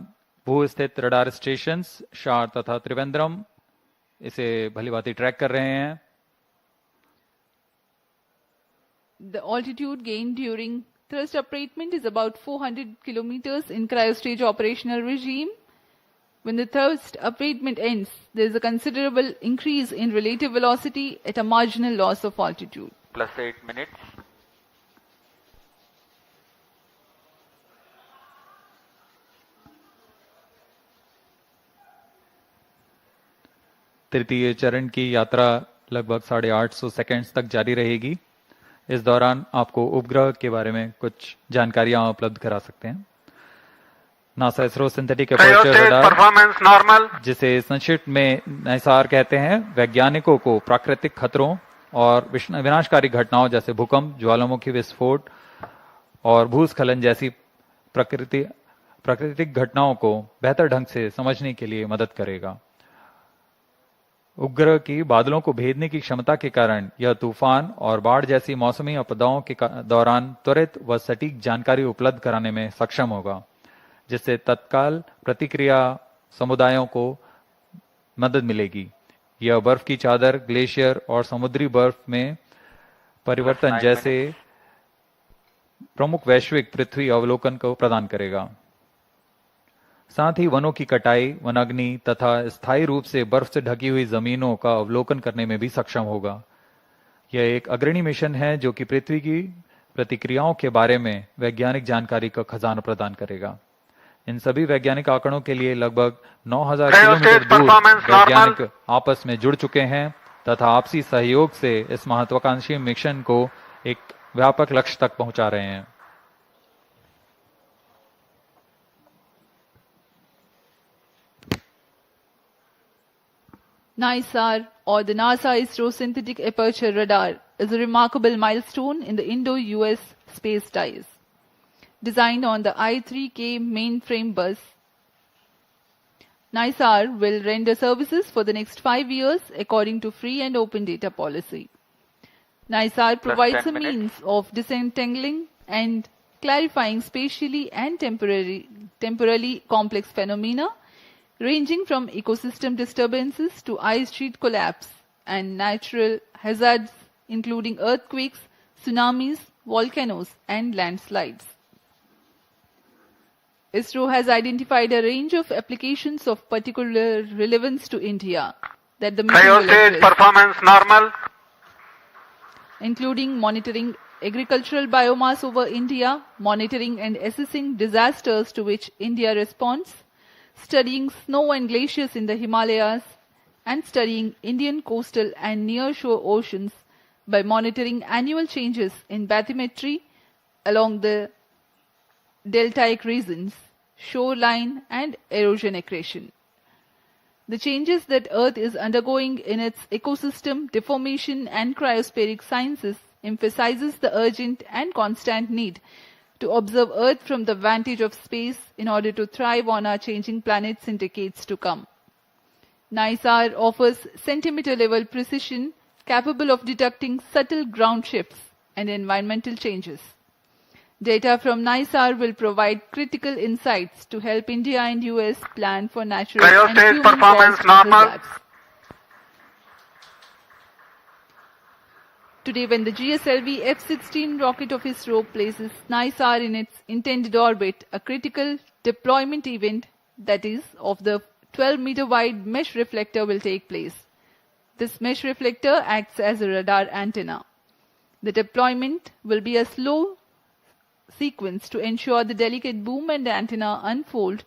भू स्थित रडार स्टेशन शार तथा त्रिवेंद्रम इसे भलीभांति ट्रैक कर रहे हैं। The altitude gained during thrust upratement is about 400 kilometers in cryostage operational regime. When the thrust upratement ends, there is a considerable increase in relative velocity at a marginal loss of altitude. Plus 8 minutes. तृतीय चरण की यात्रा लगभग 850 seconds तक जारी रहेगी। इस दौरान आपको उपग्रह के बारे में कुछ जानकारियां उपलब्ध करा सकते हैं। NASA ISRO synthetic Cryo aperture stage radar, performance normal. जिसे संक्षिप्त में नाइसार कहते हैं, वैज्ञानिकों को प्राकृतिक खतरों और विनाशकारी घटनाओं जैसे भूकंप, ज्वालामुखी विस्फोट और भूस्खलन जैसी प्राकृतिक घटनाओं को बेहतर ढंग से समझने के लिए मदद करेगा। उपग्रह की बादलों को भेदने की क्षमता के कारण यह तूफान और बाढ़ जैसी मौसमी आपदाओं के दौरान त्वरित व सटीक जानकारी उपलब्ध कराने में सक्षम होगा, जिससे तत्काल प्रतिक्रिया समुदायों को मदद मिलेगी। यह बर्फ की चादर, ग्लेशियर और समुद्री बर्फ में परिवर्तन जैसे प्रमुख वैश्विक पृथ्वी अवलोकन को प्रदान करेगा। साथ ही वनों की कटाई, वनाग्नि तथा स्थायी रूप से बर्फ से ढकी हुई जमीनों का अवलोकन करने में भी सक्षम होगा। यह एक अग्रणी मिशन है जो कि पृथ्वी की प्रतिक्रियाओं के बारे में वैज्ञानिक जानकारी का खजाना प्रदान करेगा। इन सभी वैज्ञानिक आंकड़ों के लिए लगभग 9000 किलोमीटर दूर वैज्ञानिक आपस में जुड़ चुके हैं तथा आपसी सहयोग से इस महत्वाकांक्षी मिशन को एक व्यापक लक्ष्य तक पहुंचा रहे हैं। NISAR, or the NASA-ISRO Synthetic Aperture Radar, is a remarkable milestone in the Indo-US space ties. Designed on the I-3K mainframe bus, NISAR will render services for the next 5 years according to free and open data policy. NISAR provides a means of disentangling and clarifying spatially and temporally complex phenomena ranging from ecosystem disturbances to ice sheet collapse and natural hazards including earthquakes, tsunamis, volcanoes and landslides. ISRO has identified a range of applications of particular relevance to India that the mission Cryo will stage address, performance normal. including monitoring agricultural biomass over India, monitoring and assessing disasters to which India responds, studying snow and glaciers in the Himalayas, and studying Indian coastal and nearshore oceans by monitoring annual changes in bathymetry along the deltaic regions, shoreline, and erosion accretion. The changes that Earth is undergoing in its ecosystem, deformation, and cryospheric sciences emphasizes the urgent and constant need to observe Earth from the vantage of space in order to thrive on our changing planets in decades to come. NISAR offers centimeter-level precision capable of detecting subtle ground shifts and environmental changes. Data from NISAR will provide critical insights to help India and US plan for natural and Cryostage human performance caused normal. disasters. Today, when the GSLV-F16 rocket of ISRO places NISAR in its intended orbit, a critical deployment event, that is, of the 12-meter wide mesh reflector will take place. This mesh reflector acts as a radar antenna. The deployment will be a slow sequence to ensure the delicate boom and antenna unfold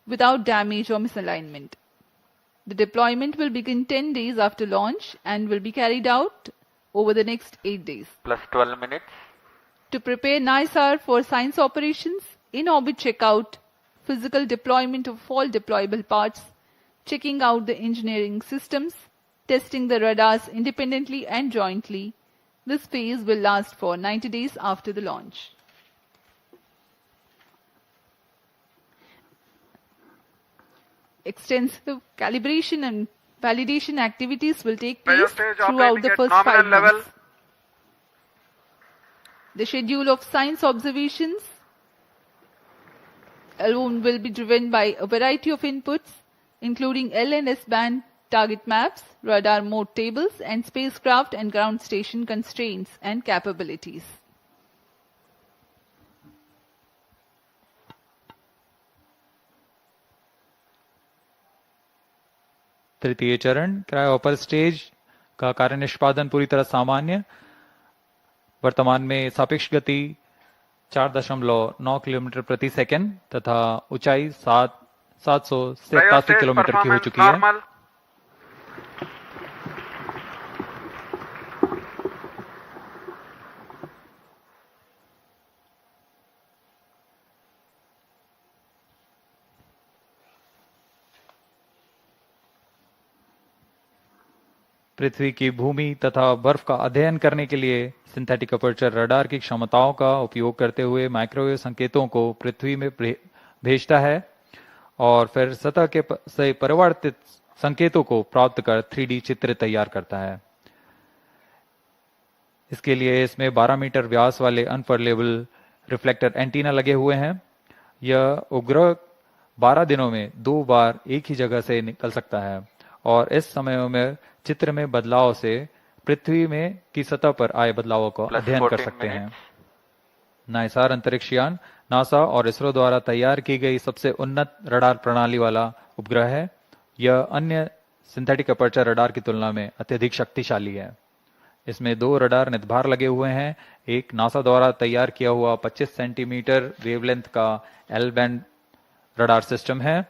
without damage or misalignment. The deployment will begin 10 days after launch and will be carried out over the next 8 days. Plus 12 minutes. To prepare NISAR for science operations, in-orbit checkout, physical deployment of all deployable parts, checking out the engineering systems, testing the radars independently and jointly. This phase will last for 90 days after the launch. Extensive calibration and validation activities will take place throughout the first 5 months. The schedule of science observations alone will be driven by a variety of inputs, including L and S band target maps, radar mode tables, and spacecraft and ground station constraints and capabilities. तृतीय चरण cryo upper stage का कार्य निष्पादन पूरी तरह सामान्य। वर्तमान में सापेक्ष गति 4.9 किलोमीटर प्रति सेकंड तथा ऊंचाई 787 किलोमीटर की हो चुकी है। पृथ्वी की भूमि तथा बर्फ का अध्ययन करने के लिए सिंथेटिक अपर्चर रडार की क्षमताओं का उपयोग करते हुए माइक्रोवेव संकेतों को पृथ्वी में भेजता है और फिर सतह के से परिवर्तित संकेतों को प्राप्त कर 3D चित्र तैयार करता है। इसके लिए इसमें 12 मीटर व्यास वाले अनफर्लेबल रिफ्लेक्टर एंटीना लगे हुए हैं। यह उपग्रह 12 दिनों में 2 बार एक ही जगह से निकल सकता है और इस समय में चित्र में बदलाव से पृथ्वी में की सतह पर आए बदलावों को अध्ययन कर सकते हैं। नाइसार अंतरिक्ष यान नासा और इसरो द्वारा तैयार की गई सबसे उन्नत रडार प्रणाली वाला उपग्रह है। यह अन्य सिंथेटिक अपर्चर रडार की तुलना में अत्यधिक शक्तिशाली है। इसमें 2 रडार निदभार लगे हुए हैं। एक नासा द्वारा तैयार किया हुआ 25 सेंटीमीटर वेवलेंथ का एल बैंड रडार सिस्टम है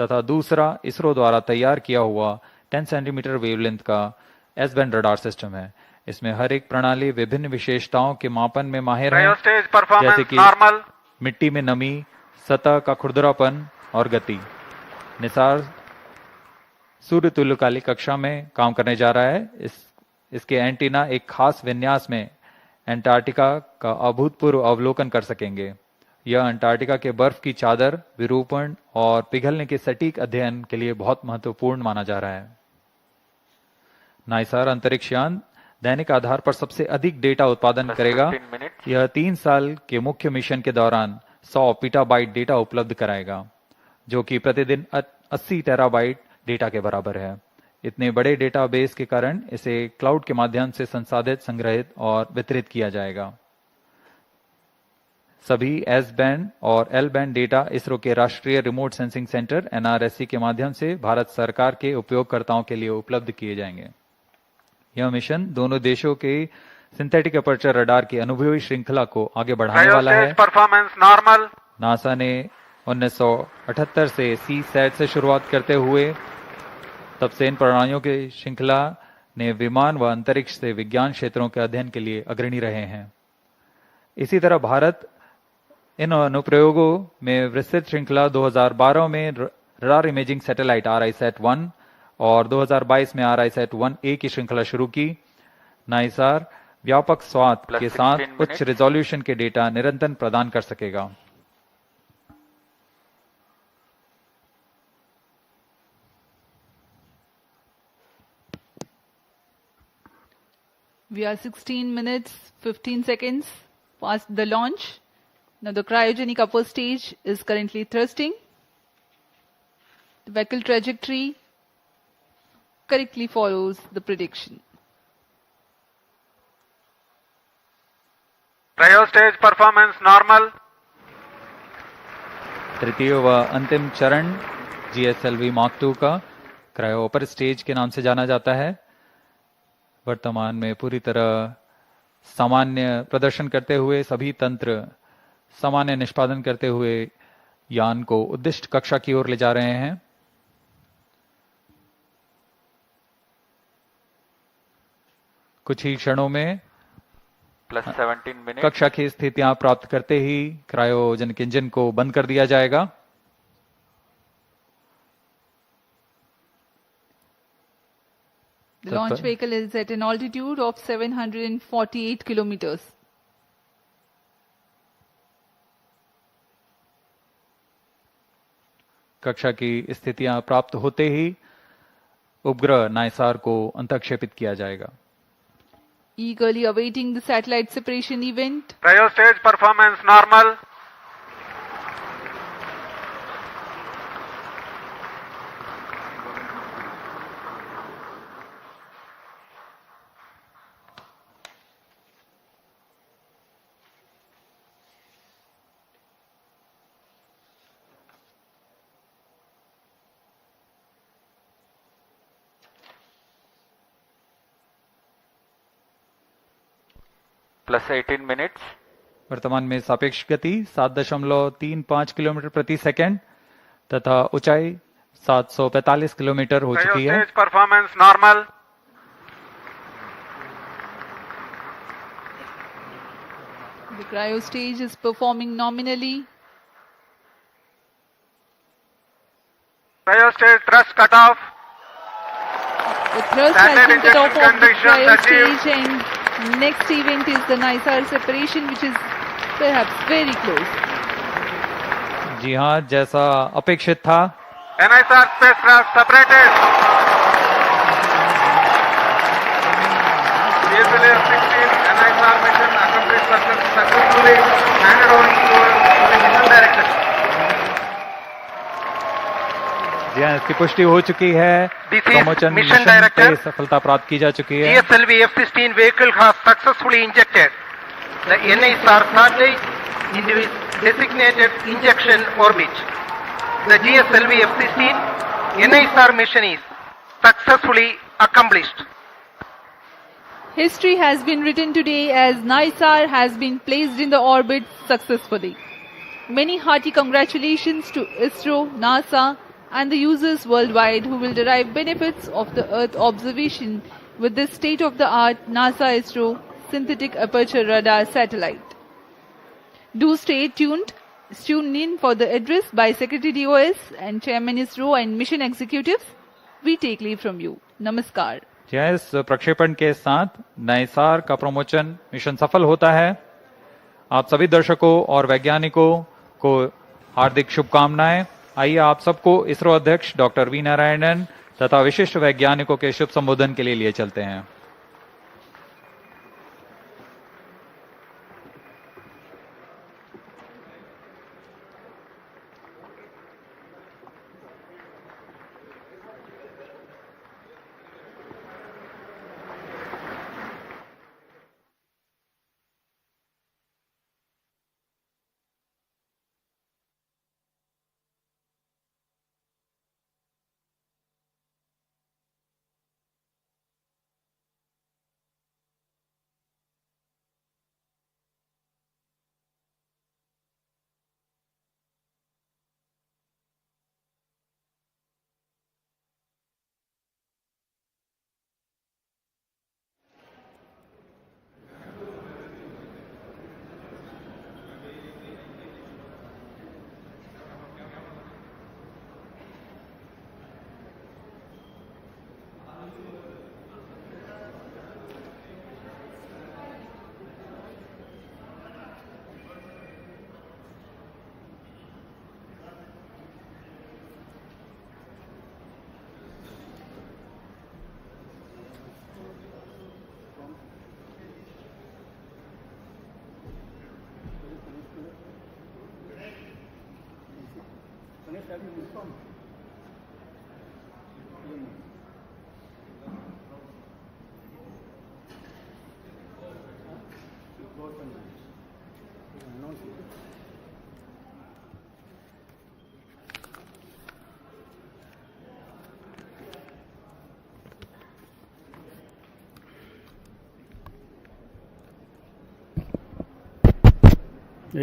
तथा दूसरा इसरो द्वारा तैयार किया हुआ 10 सेंटीमीटर वेवलेंथ का एस बैंड रडार सिस्टम है। इसमें हर एक प्रणाली विभिन्न विशेषताओं के मापन में माहिर है, जैसे कि मिट्टी में नमी, सतह का खुरदरापन और गति। निसार सूर्य तुल्यकालिक कक्षा में काम करने जा रहा है। इसके एंटीना एक खास विन्यास में अंटार्कटिका का अभूतपूर्व अवलोकन कर सकेंगे। यह अंटार्कटिका के बर्फ की चादर, विरूपण और पिघलने के सटीक अध्ययन के लिए बहुत महत्वपूर्ण माना जा रहा है। नाइसार अंतरिक्ष यान दैनिक आधार पर सबसे अधिक डेटा उत्पादन करेगा। यह 3 साल के मुख्य मिशन के दौरान 100 पीटाबाइट डेटा उपलब्ध कराएगा, जो कि प्रतिदिन 80 टेराबाइट डेटा के बराबर है। इतने बड़े डेटाबेस के कारण इसे क्लाउड के माध्यम से संसाधित, संग्रहित और वितरित किया जाएगा। सभी एस बैंड और एल बैंड डेटा इसरो के राष्ट्रीय रिमोट सेंसिंग सेंटर NRSC के माध्यम से भारत सरकार के उपयोगकर्ताओं के लिए उपलब्ध किए जाएंगे। यह मिशन दोनों देशों के सिंथेटिक अपर्चर रडार की अनुभवी श्रृंखला को आगे बढ़ाने वाला है। नासा ने 1978 से CSAT से शुरुआत करते हुए तब से इन प्रणालियों की श्रृंखला ने विमान व अंतरिक्ष से विज्ञान क्षेत्रों के अध्ययन के लिए अग्रणी रहे हैं। इसी तरह भारत इन अनुप्रयोगों में विस्तृत श्रृंखला 2012 में रडार इमेजिंग सैटेलाइट RISAT-1 और 2022 में RISAT-1A की श्रृंखला शुरू की। नाइसार व्यापक स्वाद के साथ उच्च रिजोल्यूशन के डेटा निरंतर प्रदान कर सकेगा। We are 16 minutes, 15 seconds past the launch. Now the cryogenic upper stage is currently thrusting. The vehicle trajectory correctly follows the prediction. Cryo stage performance normal. तृतीय व अंतिम चरण GSLV Mark II का क्रायो अपर स्टेज के नाम से जाना जाता है। वर्तमान में पूरी तरह सामान्य प्रदर्शन करते हुए सभी तंत्र सामान्य निष्पादन करते हुए यान को उद्दिष्ट कक्षा की ओर ले जा रहे हैं। कुछ ही क्षणों में +17 मिनट कक्षा की स्थितियां प्राप्त करते ही क्रायोजेनिक इंजन को बंद कर दिया जाएगा। The launch vehicle is at an altitude of 748 kilometers. कक्षा की स्थितियां प्राप्त होते ही उपग्रह नाइसार को अंतःक्षेपित किया जाएगा। Eagerly awaiting the satellite separation event. Cryo stage performance normal. +18 minutes. वर्तमान में सापेक्ष गति 7.35 किलोमीटर प्रति सेकंड तथा ऊंचाई 745 किलोमीटर हो Cryo चुकी है। stage performance normal. The cryo stage is performing nominally. Cryo stage thrust cutoff. The thrust has Standard been cut off injection of the conditions cryo achieved. stage, and next event is the NISAR separation, which is perhaps very close. जी हाँ, जैसा अपेक्षित था NISR spacecraft separated. GSLV-F16 NISR mission accomplished successfully handed over to the mission director. जी हाँ, इसकी पुष्टि हो चुकी है। This is promotion mission mission director. पे सफलता प्राप्त की जा चुकी है। GSLV-F16 vehicle has successfully injected the NISR satellite into its designated injection orbit. The GSLV-F16 NISR mission is successfully accomplished. History has been written today as NISAR has been placed in the orbit successfully. Many hearty congratulations to ISRO, NASA, and the users worldwide who will derive benefits of the Earth observation with this state-of-the-art NASA-ISRO synthetic aperture radar satellite. Do stay tuned. Tune in for the address by Secretary DOS and Chairman ISRO and mission executives. We take leave from you. Namaskar. इस प्रक्षेपण के साथ नाइसार का promotion mission सफल होता है। आप सभी दर्शकों और वैज्ञानिकों को हार्दिक शुभकामनाएं। आइए आप सबको इसरो अध्यक्ष डॉक्टर वी नारायणन तथा विशिष्ट वैज्ञानिकों के शुभ संबोधन के लिए चलते हैं।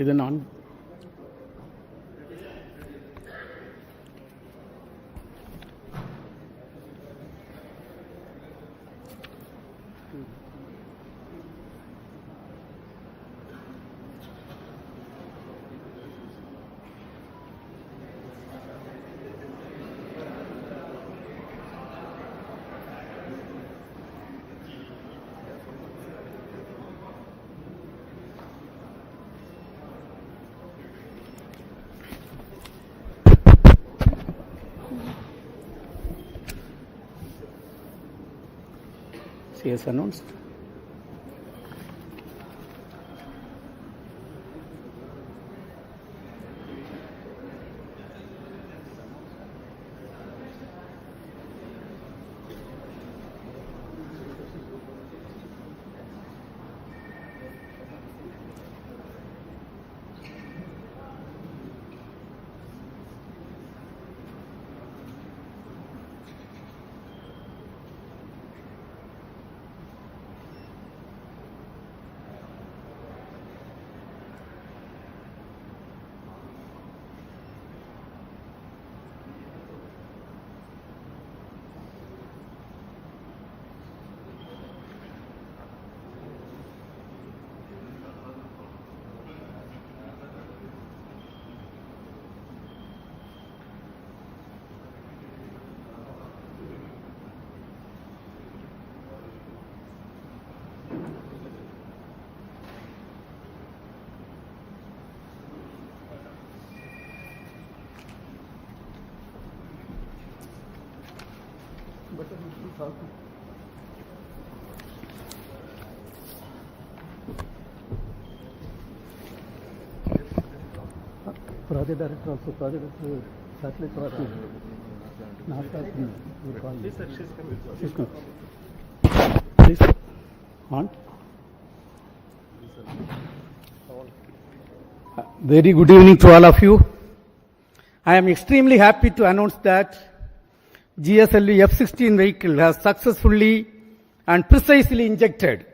இது நான் as announced. Project director also, project director, satellite project. NASA, she's coming. Please, on. Very good evening to all of you. I am extremely happy to announce that GSLV-F16 vehicle has successfully and precisely injected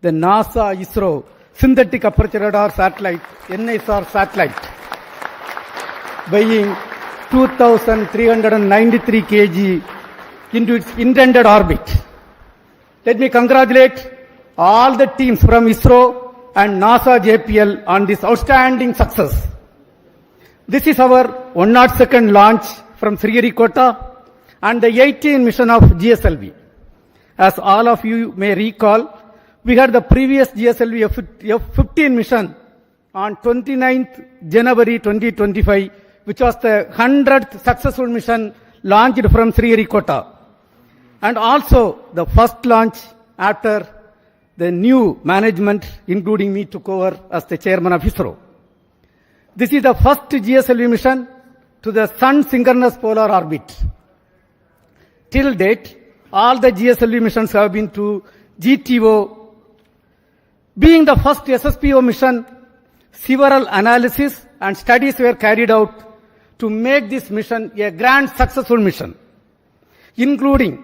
the NASA-ISRO synthetic aperture radar satellite, NISAR satellite, weighing 2,393 kg into its intended orbit. Let me congratulate all the teams from ISRO and NASA JPL on this outstanding success. This is our 102nd launch from Sriharikota and the 18th mission of GSLV. As all of you may recall, we had the previous GSLV F15 mission on 29th January 2025, which was the 100th successful mission launched from Sriharikota, and also the first launch after the new management, including me, took over as the chairman of ISRO. This is the first GSLV mission to the Sun synchronous polar orbit. Till date, all the GSLV missions have been to GTO. Being the first SSPO mission, several analysis and studies were carried out to make this mission a grand successful mission, including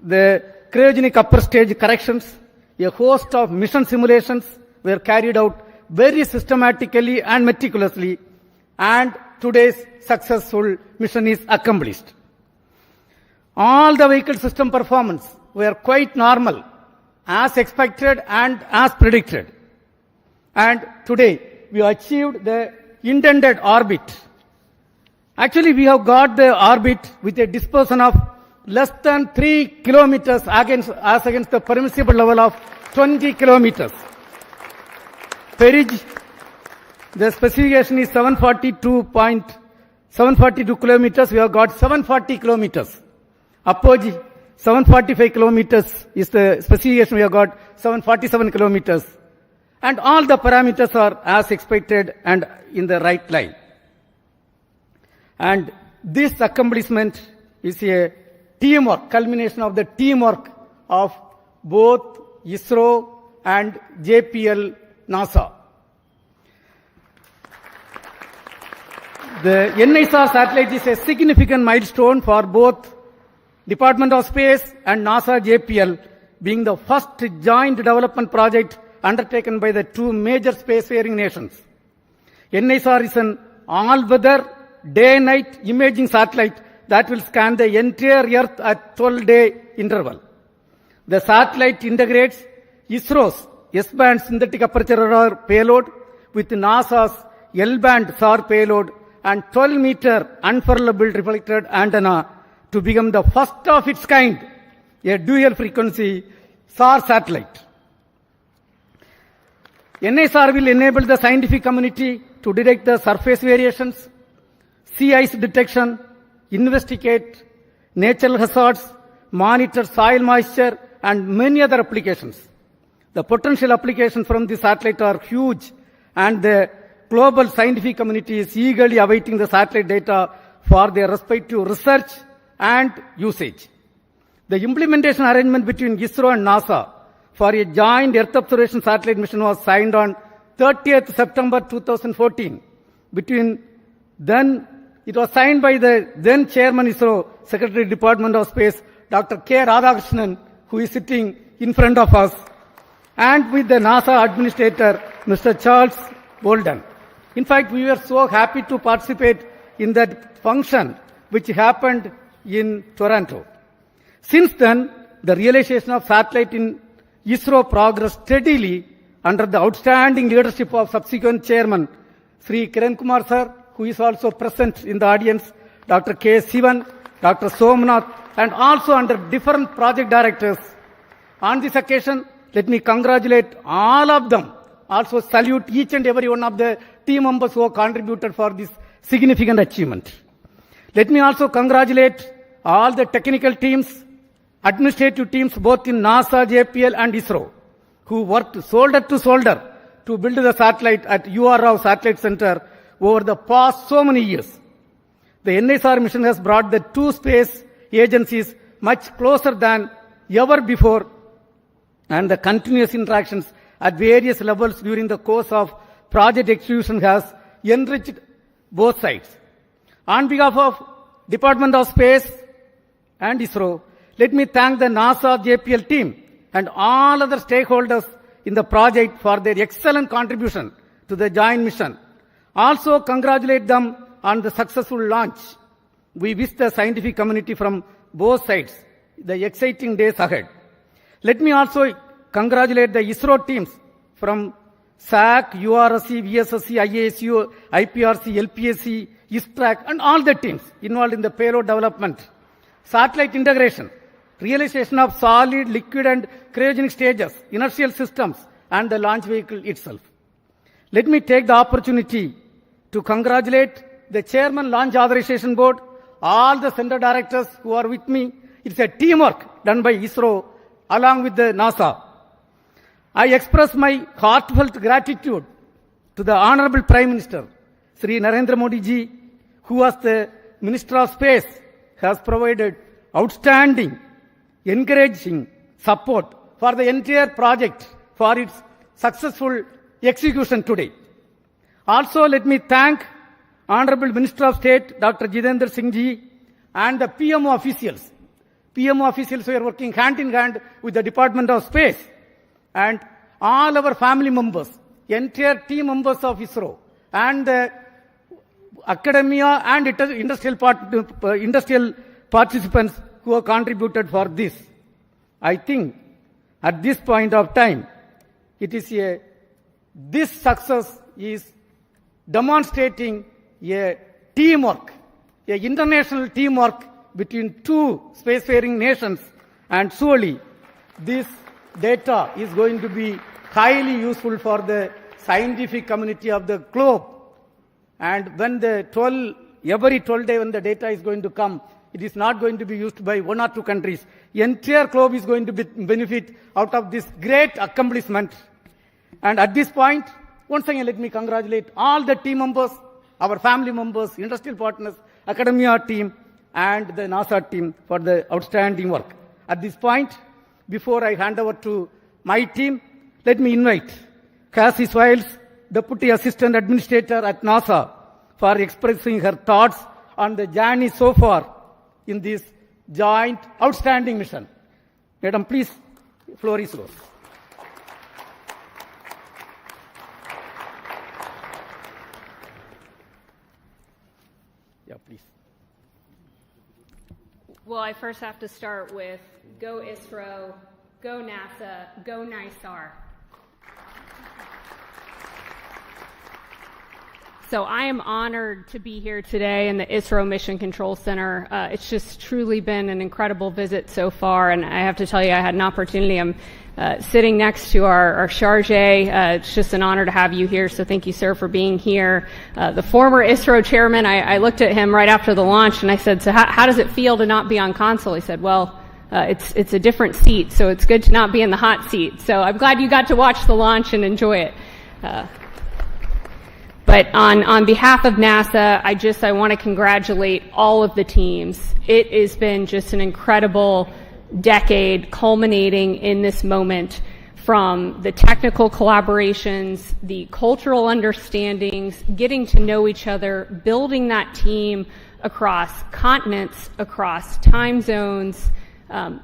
the cryogenic upper stage corrections. A host of mission simulations were carried out very systematically and meticulously, and today's successful mission is accomplished. All the vehicle system performance were quite normal, as expected and as predicted. And today we achieved the intended orbit. Actually, we have got the orbit with a dispersion of less than 3 kilometers as against the permissible level of 20 kilometers. Perigee, the specification is 742 kilometers. We have got 740 kilometers. Apogee, 745 kilometers is the specification. We have got 747 kilometers. And all the parameters are as expected and in the right line. And this accomplishment is a teamwork, culmination of the teamwork of both ISRO and JPL NASA. The NISAR satellite is a significant milestone for both Department of Space and NASA JPL, being the first joint development project undertaken by the two major spacefaring nations. NISAR is an all-weather, day-night imaging satellite that will scan the entire Earth at 12-day interval. The satellite integrates ISRO's S-band synthetic aperture radar payload with NASA's L-band SAR payload and 12-meter unfurlable reflected antenna to become the first of its kind, a dual-frequency SAR satellite. NISAR will enable the scientific community to detect the surface variations, sea ice detection, investigate natural hazards, monitor soil moisture, and many other applications. The potential applications from the satellite are huge, and the global scientific community is eagerly awaiting the satellite data for their respective research and usage. The implementation arrangement between ISRO and NASA for a joint Earth observation satellite mission was signed on 30th September 2014. It was signed by the then Chairman ISRO, Secretary Department of Space, Dr. K. Radhakrishnan, who is sitting in front of us, and with the NASA Administrator, Mr. Charles Bolden. In fact, we were so happy to participate in that function which happened in Toronto. Since then, the realization of satellite in ISRO progressed steadily under the outstanding leadership of subsequent chairman, Sri Kiran Kumar sir, who is also present in the audience, Dr. K. Sivan, Dr. Somnath, and also under different project directors. On this occasion, let me congratulate all of them. Also salute each and every one of the team members who have contributed for this significant achievement. Let me also congratulate all the technical teams, administrative teams both in NASA, JPL and ISRO, who worked shoulder to shoulder to build the satellite at UR Rao Satellite Center over the past so many years. The NISAR mission has brought the two space agencies much closer than ever before, and the continuous interactions at various levels during the course of project execution has enriched both sides. On behalf of Department of Space and ISRO, let me thank the NASA JPL team and all other stakeholders in the project for their excellent contribution to the joint mission. Also congratulate them on the successful launch. We wish the scientific community from both sides the exciting days ahead. Let me also congratulate the ISRO teams from SAC, URSC, VSSC, IASU, IPRC, LPSC, ISTRAC, and all the teams involved in the payload development, satellite integration, realization of solid, liquid, and cryogenic stages, inertial systems, and the launch vehicle itself. Let me take the opportunity to congratulate the Chairman Launch Authorization Board, all the center directors who are with me. It's a teamwork done by ISRO along with the NASA. I express my heartfelt gratitude to the Honorable Prime Minister, Sri Narendra Modi ji, who as the Minister of Space has provided outstanding, encouraging support for the entire project for its successful execution today. Also, let me thank Honorable Minister of State, Dr. Jitendra Singh ji, and the PMO officials. PMO officials who are working hand in hand with the Department of Space, and all our family members, entire team members of ISRO, and the academia and industrial participants who have contributed for this. I think at this point of time, this success is demonstrating a teamwork, a international teamwork between two spacefaring nations, and surely this data is going to be highly useful for the scientific community of the globe. And when every 12 days when the data is going to come, it is not going to be used by one or two countries. The entire globe is going to benefit out of this great accomplishment. And at this point, once again, let me congratulate all the team members, our family members, industrial partners, academia team and the NASA team for the outstanding work. At this point, before I hand over to my team, let me invite Cassie Swales, Deputy Assistant Administrator at NASA, for expressing her thoughts on the journey so far in this joint outstanding mission. Madam, please, floor is yours. Yeah, please. Well, I first have to start with go ISRO, go NASA, go NISAR. So I am honored to be here today in the ISRO Mission Control Center. It's just truly been an incredible visit so far, and I have to tell you, I had an opportunity. I'm sitting next to our charge. It's just an honor to have you here, so thank you, sir, for being here. The former ISRO chairman, I looked at him right after the launch, and I said, so how does it feel to not be on console? He said, well, it's a different seat, so it's good to not be in the hot seat. So I'm glad you got to watch the launch and enjoy it. But on behalf of NASA, I want to congratulate all of the teams. It has been just an incredible decade culminating in this moment, from the technical collaborations, the cultural understandings, getting to know each other, building that team across continents, across time zones,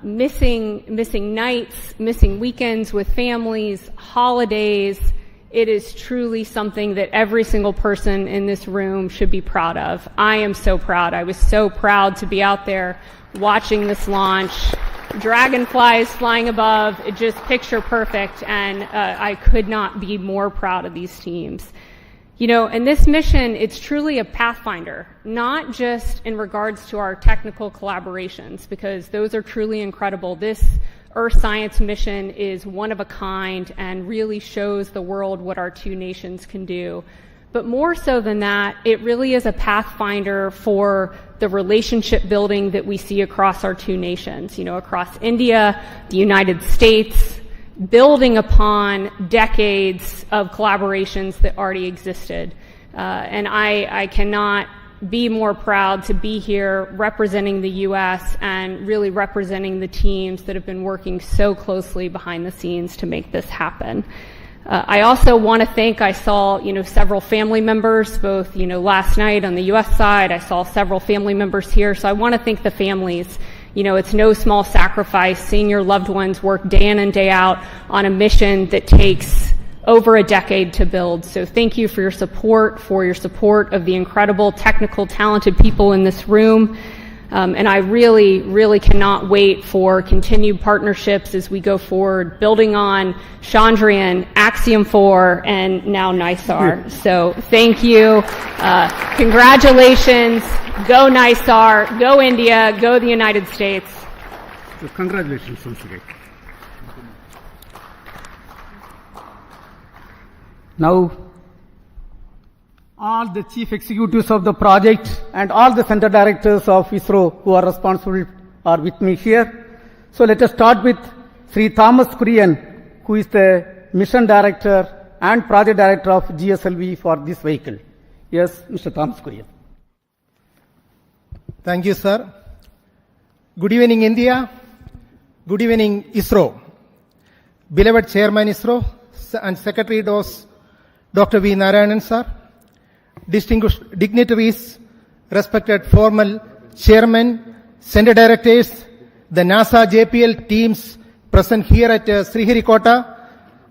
missing nights, missing weekends with families, holidays. It is truly something that every single person in this room should be proud of. I am so proud. I was so proud to be out there watching this launch. Dragonflies flying above, it just picture perfect, and I could not be more proud of these teams. You know, and this mission, it's truly a pathfinder, not just in regards to our technical collaborations, because those are truly incredible. This Earth Science mission is one of a kind and really shows the world what our two nations can do. But more so than that, it really is a pathfinder for the relationship building that we see across our two nations, you know, across India, the United States, building upon decades of collaborations that already existed. And I cannot be more proud to be here representing the U.S. and really representing the teams that have been working so closely behind the scenes to make this happen. I also want to thank, I saw, you know, several family members, both, you know, last night on the U.S. side, I saw several family members here, so I want to thank the families. You know, it's no small sacrifice seeing your loved ones work day in and day out on a mission that takes over a decade to build. So thank you for your support of the incredible, technical, talented people in this room. And I really, really cannot wait for continued partnerships as we go forward, building on Chandrayaan, Axiom 4, and now NISAR. So thank you. Congratulations. Go NISAR. Go India. Go the United States. So congratulations once again. Now, all the chief executives of the project and all the center directors of ISRO who are responsible are with me here. So let us start with Sri Thomas Kurian, who is the mission director and project director of GSLV for this vehicle. Yes, Mr. Thomas Kurian. Thank you, sir. Good evening, India. Good evening, ISRO. Beloved Chairman ISRO and Secretary DOS, Dr. V. Narayanan, sir. Distinguished dignitaries, respected formal chairmen, center directors, the NASA JPL teams present here at Sriharikota,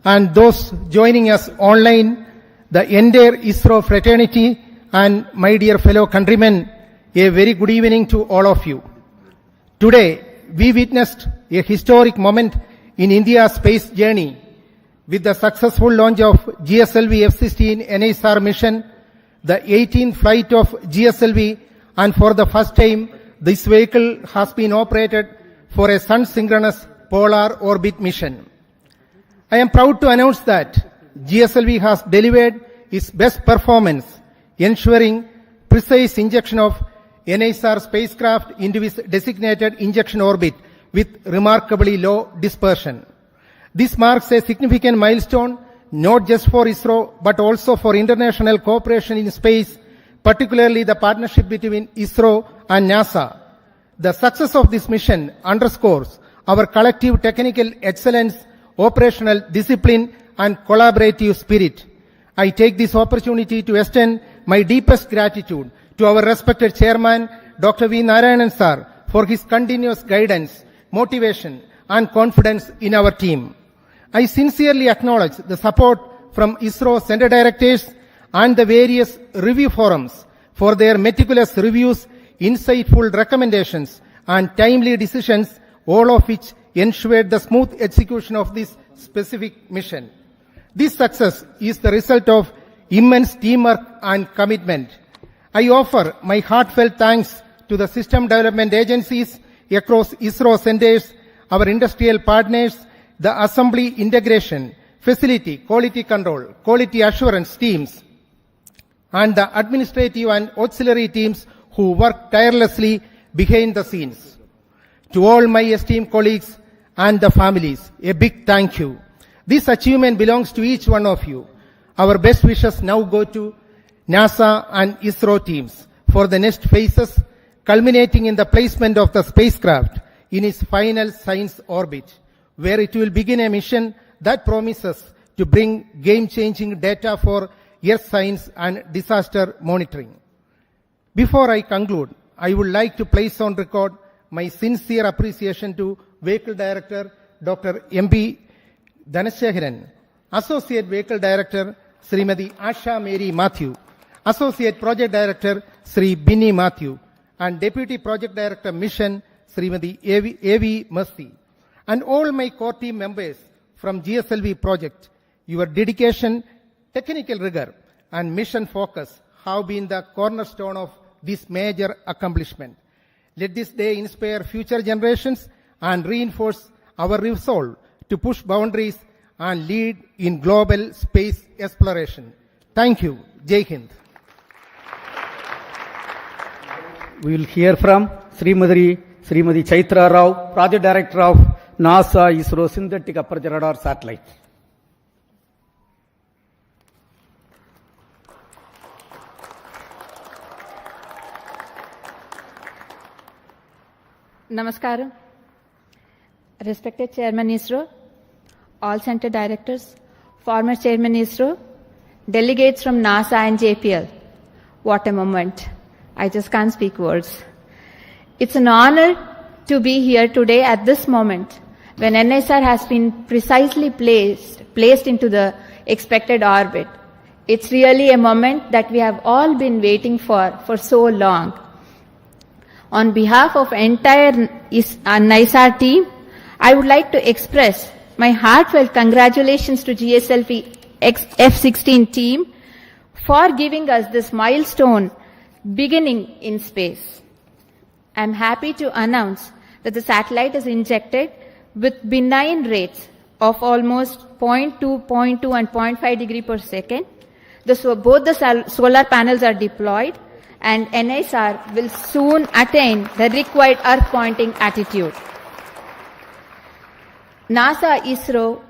and those joining us online, the entire ISRO fraternity, and my dear fellow countrymen, a very good evening to all of you. Today, we witnessed a historic moment in India's space journey with the successful launch of GSLV-F16 NISAR mission, the 18th flight of GSLV, and for the first time, this vehicle has been operated for a sun-synchronous polar orbit mission. I am proud to announce that GSLV has delivered its best performance, ensuring precise injection of NISAR spacecraft into its designated injection orbit with remarkably low dispersion. This marks a significant milestone not just for ISRO, but also for international cooperation in space, particularly the partnership between ISRO and NASA. The success of this mission underscores our collective technical excellence, operational discipline, and collaborative spirit. I take this opportunity to extend my deepest gratitude to our respected chairman, Dr. V. Narayanan sir, for his continuous guidance, motivation, and confidence in our team. I sincerely acknowledge the support from ISRO center directors and the various review forums for their meticulous reviews, insightful recommendations, and timely decisions, all of which ensured the smooth execution of this specific mission. This success is the result of immense teamwork and commitment. I offer my heartfelt thanks to the system development agencies across ISRO centers, our industrial partners, the assembly integration, facility, quality control, quality assurance teams, and the administrative and auxiliary teams who work tirelessly behind the scenes. To all my esteemed colleagues and the families, a big thank you. This achievement belongs to each one of you. Our best wishes now go to NASA and ISRO teams for the next phases, culminating in the placement of the spacecraft in its final science orbit, where it will begin a mission that promises to bring game-changing data for Earth science and disaster monitoring. Before I conclude, I would like to place on record my sincere appreciation to Vehicle Director Dr. M.B. Dhanasekaran, Associate Vehicle Director Srimati Asha Mary Matthew, Associate Project Director Sri Binny Matthew, and Deputy Project Director Mission Srimati A.V. Mercy, and all my core team members from GSLV project. Your dedication, technical rigor, and mission focus have been the cornerstone of this major accomplishment. Let this day inspire future generations and reinforce our resolve to push boundaries and lead in global space exploration. Thank you. Jai Hind. We will hear from Srimati Chaitra Rao, Project Director of NASA-ISRO Synthetic Aperture Radar Satellite. Namaskaram. Respected Chairman ISRO, all center directors, former Chairman ISRO, delegates from NASA and JPL. What a moment. I just can't speak words. It's an honor to be here today at this moment when NISAR has been precisely placed into the expected orbit. It's really a moment that we have all been waiting for so long. On behalf of entire NISAR team, I would like to express my heartfelt congratulations to GSLV-F16 team for giving us this milestone beginning in space. I'm happy to announce that the satellite is injected with benign rates of almost 0.2, 0.2 and 0.5 degree per second. Both the solar panels are deployed, and NISAR will soon attain the required Earth pointing attitude. NASA-ISRO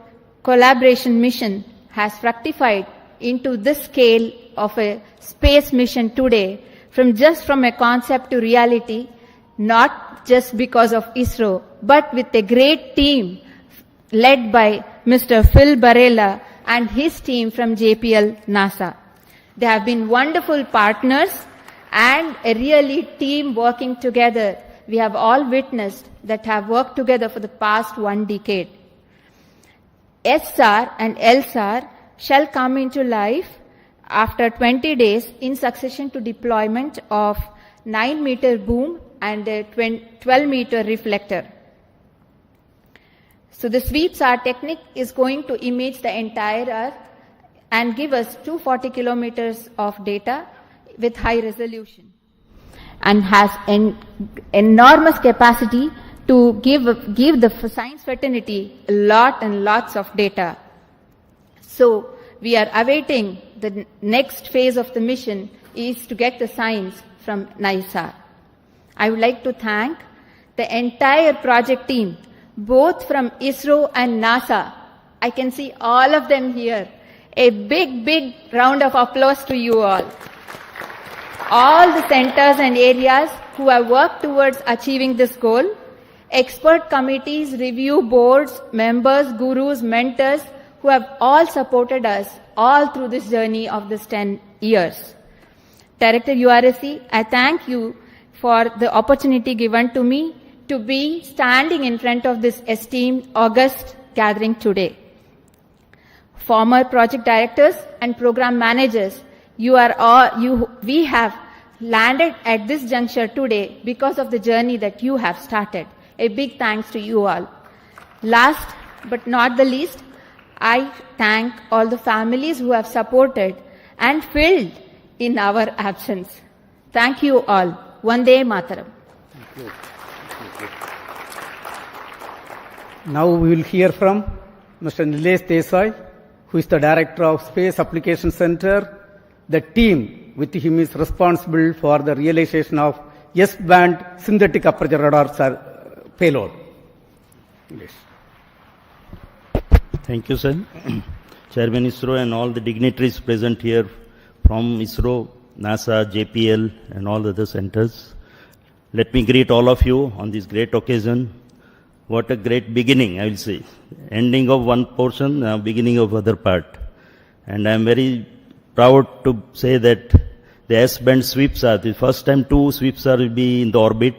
collaboration mission has fructified into this scale of a space mission today, from a concept to reality, not just because of ISRO, but with a great team led by Mr. Phil Barella and his team from JPL NASA. They have been wonderful partners and a really team working together. We have all witnessed that have worked together for the past 1 decade. SR and LSAR shall come into life after 20 days in succession to deployment of 9-meter boom and a 12-meter reflector. So the SWEEP-SAR technique is going to image the entire Earth and give us 240 kilometers of data with high resolution, and has an enormous capacity to give the science fraternity lots of data. So we are awaiting the next phase of the mission is to get the science from NISAR. I would like to thank the entire project team, both from ISRO and NASA. I can see all of them here. A big round of applause to you all. all the centers and areas who have worked towards achieving this goal, expert committees, review boards, members, gurus, mentors who have all supported us all through this journey of this 10 years. Director URSC, I thank you for the opportunity given to me to be standing in front of this esteemed August gathering today. Former project directors and program managers, we have landed at this juncture today because of the journey that you have started. A big thanks to you all. Last but not the least, I thank all the families who have supported and filled in our absence. Thank you all. Vande Mataram. Now we will hear from Mr. Nilesh Desai, who is the Director of Space Application Center. The team with him is responsible for the realization of S-band synthetic aperture radar payload. Yes. Thank you, sir. Chairman ISRO and all the dignitaries present here from ISRO, NASA, JPL and all the other centers. Let me greet all of you on this great occasion. What a great beginning, I will say. Ending of one portion, beginning of other part. And I am very proud to say that the S-band sweeps are, the first time 2 sweeps are will be in the orbit.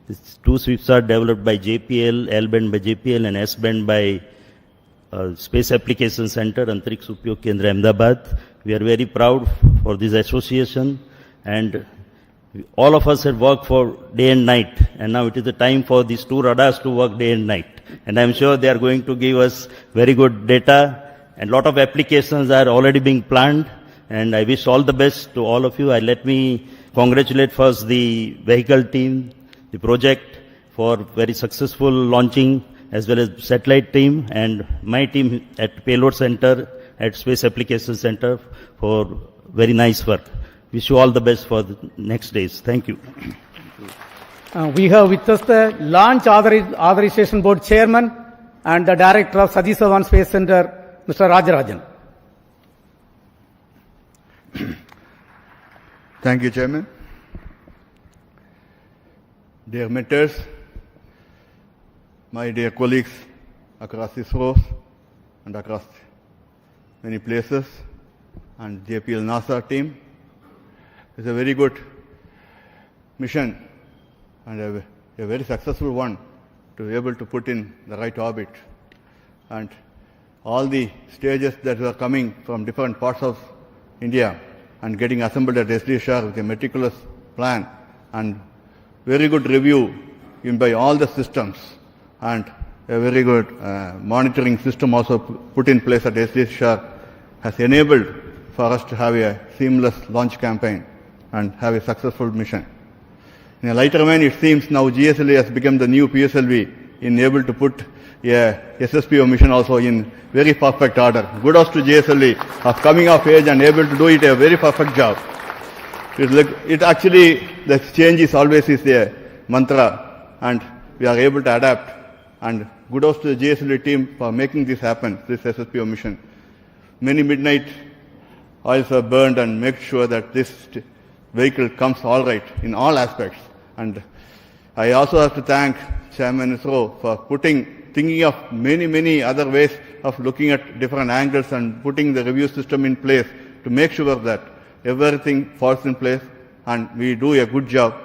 These 2 sweeps are developed by JPL, L-band by JPL and S-band by Space Application Center, Antariksh Upyog Kendra, Ahmedabad. We are very proud for this association, and all of us have worked for day and night, and now it is the time for these 2 radars to work day and night. And I am sure they are going to give us very good data, and lot of applications are already being planned, and I wish all the best to all of you. Let me congratulate first the vehicle team, the project, for very successful launching, as well as satellite team and my team at Payload Center, at Space Application Center for very nice work. Wish you all the best for the next days. Thank you. We have with us the Launch Authorization Board Chairman and the Director of Satish Dhawan Space Center, Mr. Rajarajan. Thank you, Chairman. Dear mentors, my dear colleagues across ISRO and across many places, and JPL NASA team, it's a very good mission and a very successful one to be able to put in the right orbit. And all the stages that were coming from different parts of India and getting assembled at SDSR with a meticulous plan and very good review by all the systems, and a very good monitoring system also put in place at SDSR has enabled for us to have a seamless launch campaign and have a successful mission. In a lighter vein, it seems now GSLV has become the new PSLV in able to put a SSPO mission also in very perfect order. Kudos to GSLV of coming of age and able to do it a very perfect job. It actually, the change is always a mantra, and we are able to adapt. And kudos to the GSLV team for making this happen, this SSPO mission. Many midnight oils are burned and make sure that this vehicle comes all right in all aspects. And I also have to thank Chairman ISRO for thinking of many other ways of looking at different angles and putting the review system in place to make sure that everything falls in place and we do a good job,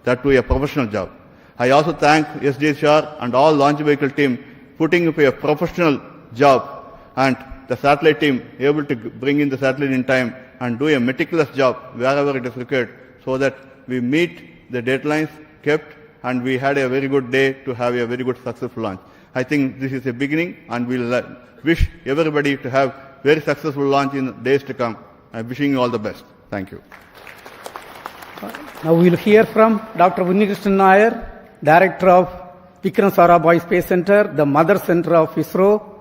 that do a professional job. I also thank SDSR and all launch vehicle team putting up a professional job, and the satellite team able to bring in the satellite in time and do a meticulous job wherever it is required, so that we meet the deadlines kept and we had a very good day to have a very good successful launch. I think this is a beginning, and we'll wish everybody to have very successful launch in days to come. I'm wishing you all the best. Thank you. Now we will hear from Dr. Unnikrishnan Nair, Director of Vikram Sarabhai Space Center, the mother center of ISRO,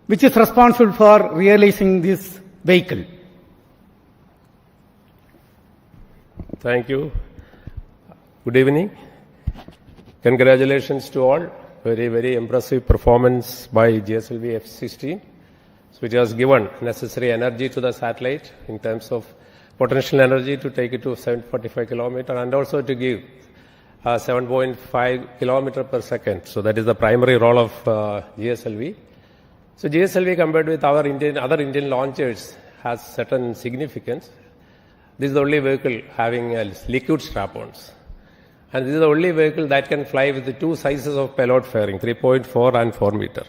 which is responsible for realizing this vehicle. Thank you. Good evening. Congratulations to all. Very impressive performance by GSLV-F16, which has given necessary energy to the satellite in terms of potential energy to take it to 745 kilometer and also to give 7.5 kilometer per second. So that is the primary role of GSLV. So GSLV compared with our other Indian launchers has certain significance. This is the only vehicle having liquid strap-ons. And this is the only vehicle that can fly with the two sizes of payload fairing, 3.4 and 4 meter.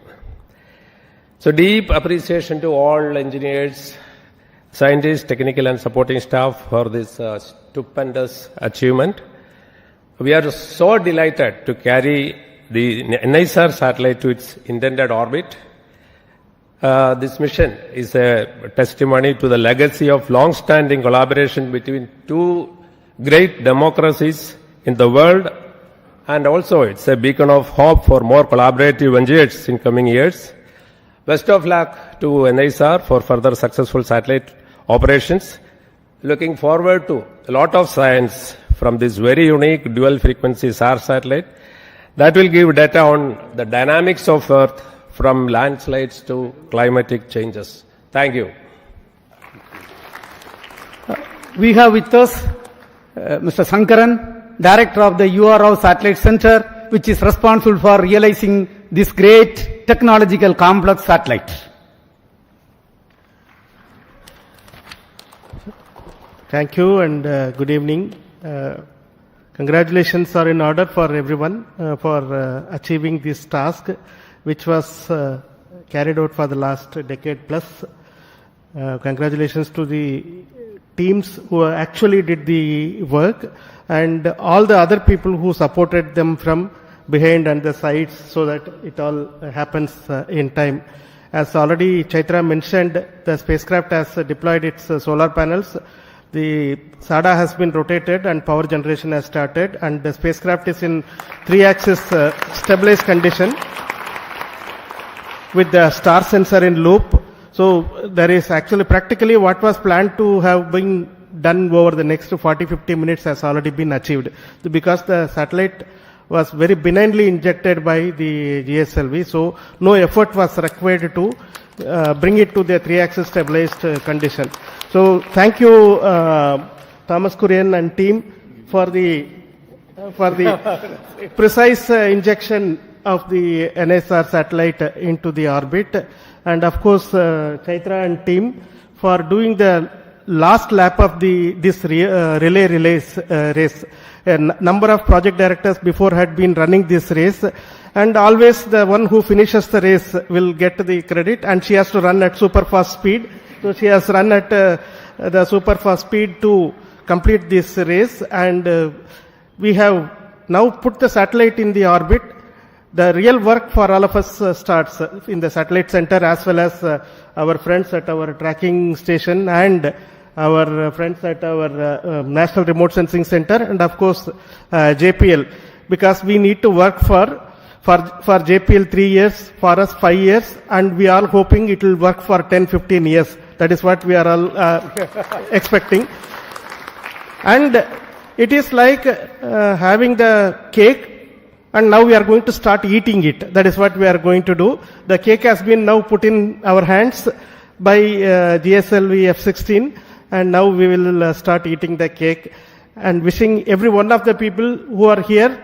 So deep appreciation to all engineers, scientists, technical and supporting staff for this stupendous achievement. We are so delighted to carry the NISAR satellite to its intended orbit. This mission is a testimony to the legacy of long-standing collaboration between two great democracies in the world, and also it's a beacon of hope for more collaborative ventures in coming years. Best of luck to NISAR for further successful satellite operations. Looking forward to a lot of science from this very unique dual frequency SAR satellite that will give data on the dynamics of Earth from landslides to climatic changes. Thank you. We have with us Mr. Sankaran, Director of the URO Satellite Center, which is responsible for realizing this great technological complex satellite. Thank you and good evening. Congratulations are in order for everyone for achieving this task, which was carried out for the last decade plus. Congratulations to the teams who actually did the work and all the other people who supported them from behind and the sides so that it all happens in time. As already Chaitra mentioned, the spacecraft has deployed its solar panels. The SADA has been rotated and power generation has started, and the spacecraft is in 3-axis stabilized condition with the star sensor in loop. So there is actually practically what was planned to have been done over the next 40-50 minutes has already been achieved, because the satellite was very benignly injected by the GSLV, so no effort was required to bring it to the 3-axis stabilized condition. So thank you, Thomas Kurian and team for the precise injection of the NISAR satellite into the orbit, and of course Chaitra and team for doing the last lap of this relay race. A number of project directors before had been running this race, and always the one who finishes the race will get the credit, and she has to run at super fast speed. So she has run at the super fast speed to complete this race, and we have now put the satellite in the orbit. The real work for all of us starts in the satellite center, as well as our friends at our tracking station and our friends at our National Remote Sensing Center, and of course JPL, because we need to work for JPL 3 years, for us 5 years, and we are hoping it will work for 10-15 years. That is what we are all expecting. And it is like having the cake, and now we are going to start eating it. That is what we are going to do. The cake has been now put in our hands by GSLV-F16, and now we will start eating the cake, and wishing every one of the people who are here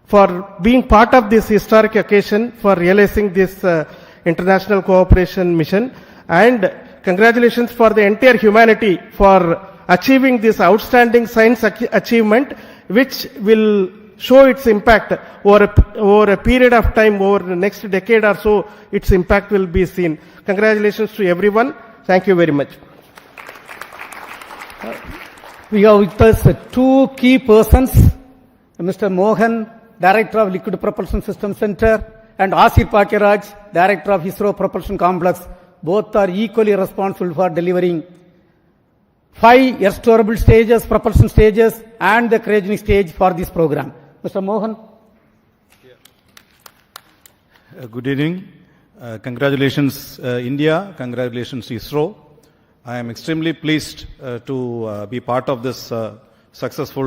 for being part of this historic occasion, for realizing this international cooperation mission, and congratulations for the entire humanity for achieving this outstanding science achievement, which will show its impact over a period of time, over the next decade or so. Its impact will be seen. Congratulations to everyone. Thank you very much. We have with us two key persons, Mr. Mohan, Director of Liquid Propulsion System Center, and Asir Pakiraj, Director of ISRO Propulsion Complex. Both are equally responsible for delivering 5 air-storable stages, propulsion stages, and the cryogenic stage for this program. Mr. Mohan. Good evening. Congratulations, India. Congratulations, ISRO. I am extremely pleased to be part of this successful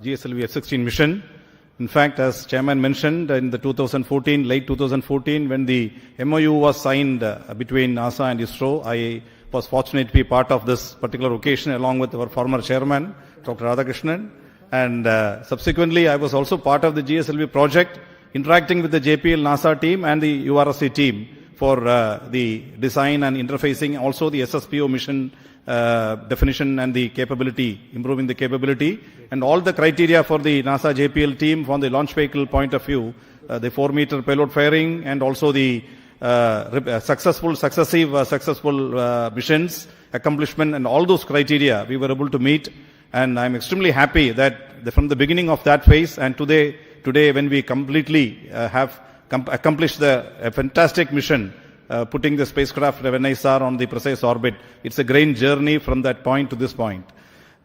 GSLV-F16 mission. In fact, as Chairman mentioned, in the late 2014, when the MOU was signed between NASA and ISRO, I was fortunate to be part of this particular occasion along with our former chairman, Dr. Radhakrishnan. And subsequently, I was also part of the GSLV project, interacting with the JPL NASA team and the URSC team for the design and interfacing, also the SSPO mission definition and the capability, improving the capability, and all the criteria for the NASA JPL team from the launch vehicle point of view, the 4-meter payload firing and also the successful missions, accomplishment, and all those criteria we were able to meet. And I'm extremely happy that from the beginning of that phase and today when we completely have accomplished a fantastic mission, putting the spacecraft of NISAR on the precise orbit. It's a great journey from that point to this point.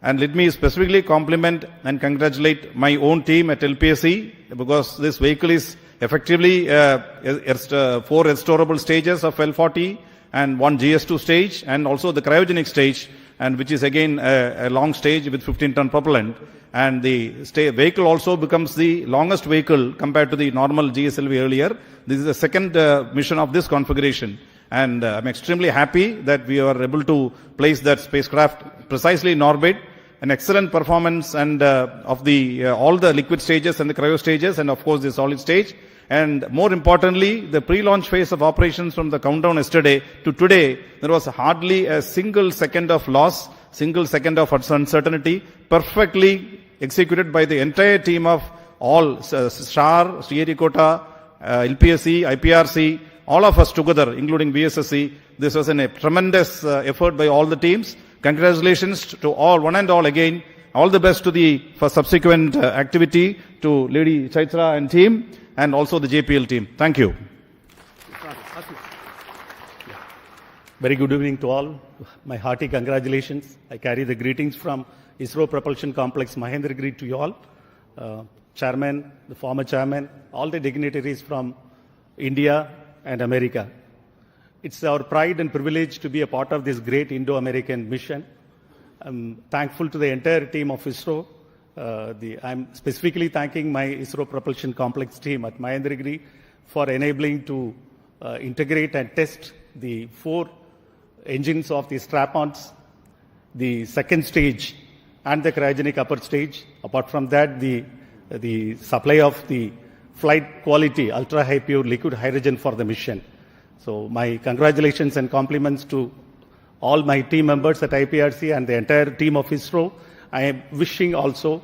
And let me specifically compliment and congratulate my own team at LPSC, because this vehicle is effectively 4 restorable stages of L40 and 1 GS2 stage and also the cryogenic stage, and which is again a long stage with 15-ton propellant. And the vehicle also becomes the longest vehicle compared to the normal GSLV earlier. This is the second mission of this configuration. And I'm extremely happy that we are able to place that spacecraft precisely in orbit. An excellent performance and of the all the liquid stages and the cryo stages, and of course the solid stage. And more importantly, the pre-launch phase of operations from the countdown yesterday to today, there was hardly a single second of loss, single second of uncertainty, perfectly executed by the entire team of all SHAR, Sriharikota, LPSC, IPRC, all of us together, including BSSC. This was a tremendous effort by all the teams. Congratulations to all, one and all again. All the best for subsequent activity to Lady Chaitra and team, and also the JPL team. Thank you. Very good evening to all. My hearty congratulations. I carry the greetings from ISRO Propulsion Complex Mahendragiri to you all. Chairman, the former chairman, all the dignitaries from India and America. It's our pride and privilege to be a part of this great Indo-American mission. I'm thankful to the entire team of ISRO. I'm specifically thanking my ISRO Propulsion Complex team at Mahendragiri for enabling to integrate and test the 4 engines of the strap-ons, the second stage and the cryogenic upper stage. Apart from that, the supply of the flight quality ultra-high pure liquid hydrogen for the mission. So my congratulations and compliments to all my team members at IPRC and the entire team of ISRO. I am wishing also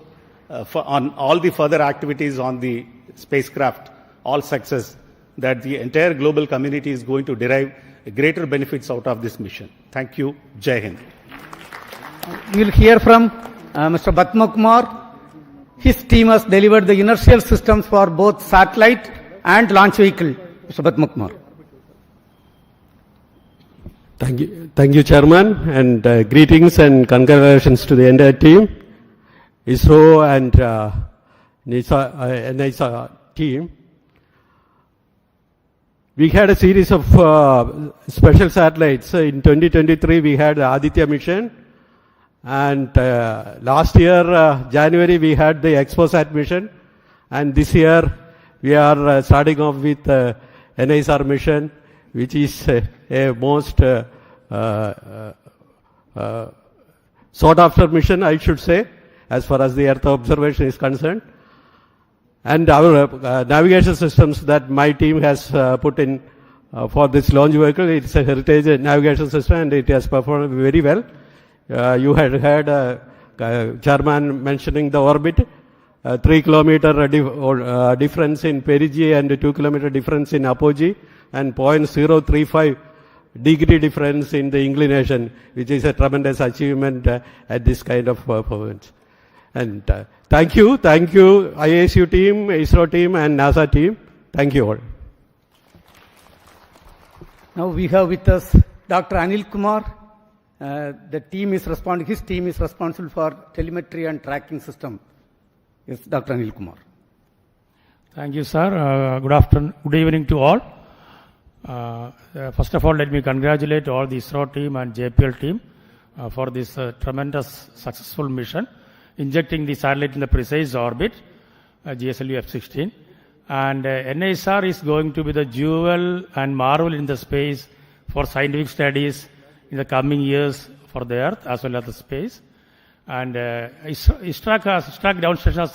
on all the further activities on the spacecraft, all success, that the entire global community is going to derive greater benefits out of this mission. Thank you. Jai Hind. We will hear from Mr. Batma Kumar. His team has delivered the inertial systems for both satellite and launch vehicle. Mr. Batma Kumar. Thank you, Chairman, and greetings and congratulations to the entire team, ISRO and NISA team. We had a series of special satellites. In 2023, we had the Aditya mission, and last year, January, we had the ExpoSat mission, and this year, we are starting off with NISAR mission, which is a most sought after mission, I should say, as far as the Earth observation is concerned. And our navigation systems that my team has put in for this launch vehicle, it's a heritage navigation system and it has performed very well. You had heard Chairman mentioning the orbit, 3 kilometer difference in perigee and 2 kilometer difference in apogee, and 0.035 degree difference in the inclination, which is a tremendous achievement at this kind of performance. And thank you, ISU team, ISRO team, and NASA team. Thank you all. Now we have with us Dr. Anil Kumar. His team is responsible for telemetry and tracking system. Yes, Dr. Anil Kumar. Thank you, sir. Good evening to all. First of all, let me congratulate all the ISRO team and JPL team for this tremendous successful mission, injecting the satellite in the precise orbit, GSLV-F16. And NISAR is going to be the jewel and marvel in the space for scientific studies in the coming years for the Earth as well as the space. And ISRO ground station has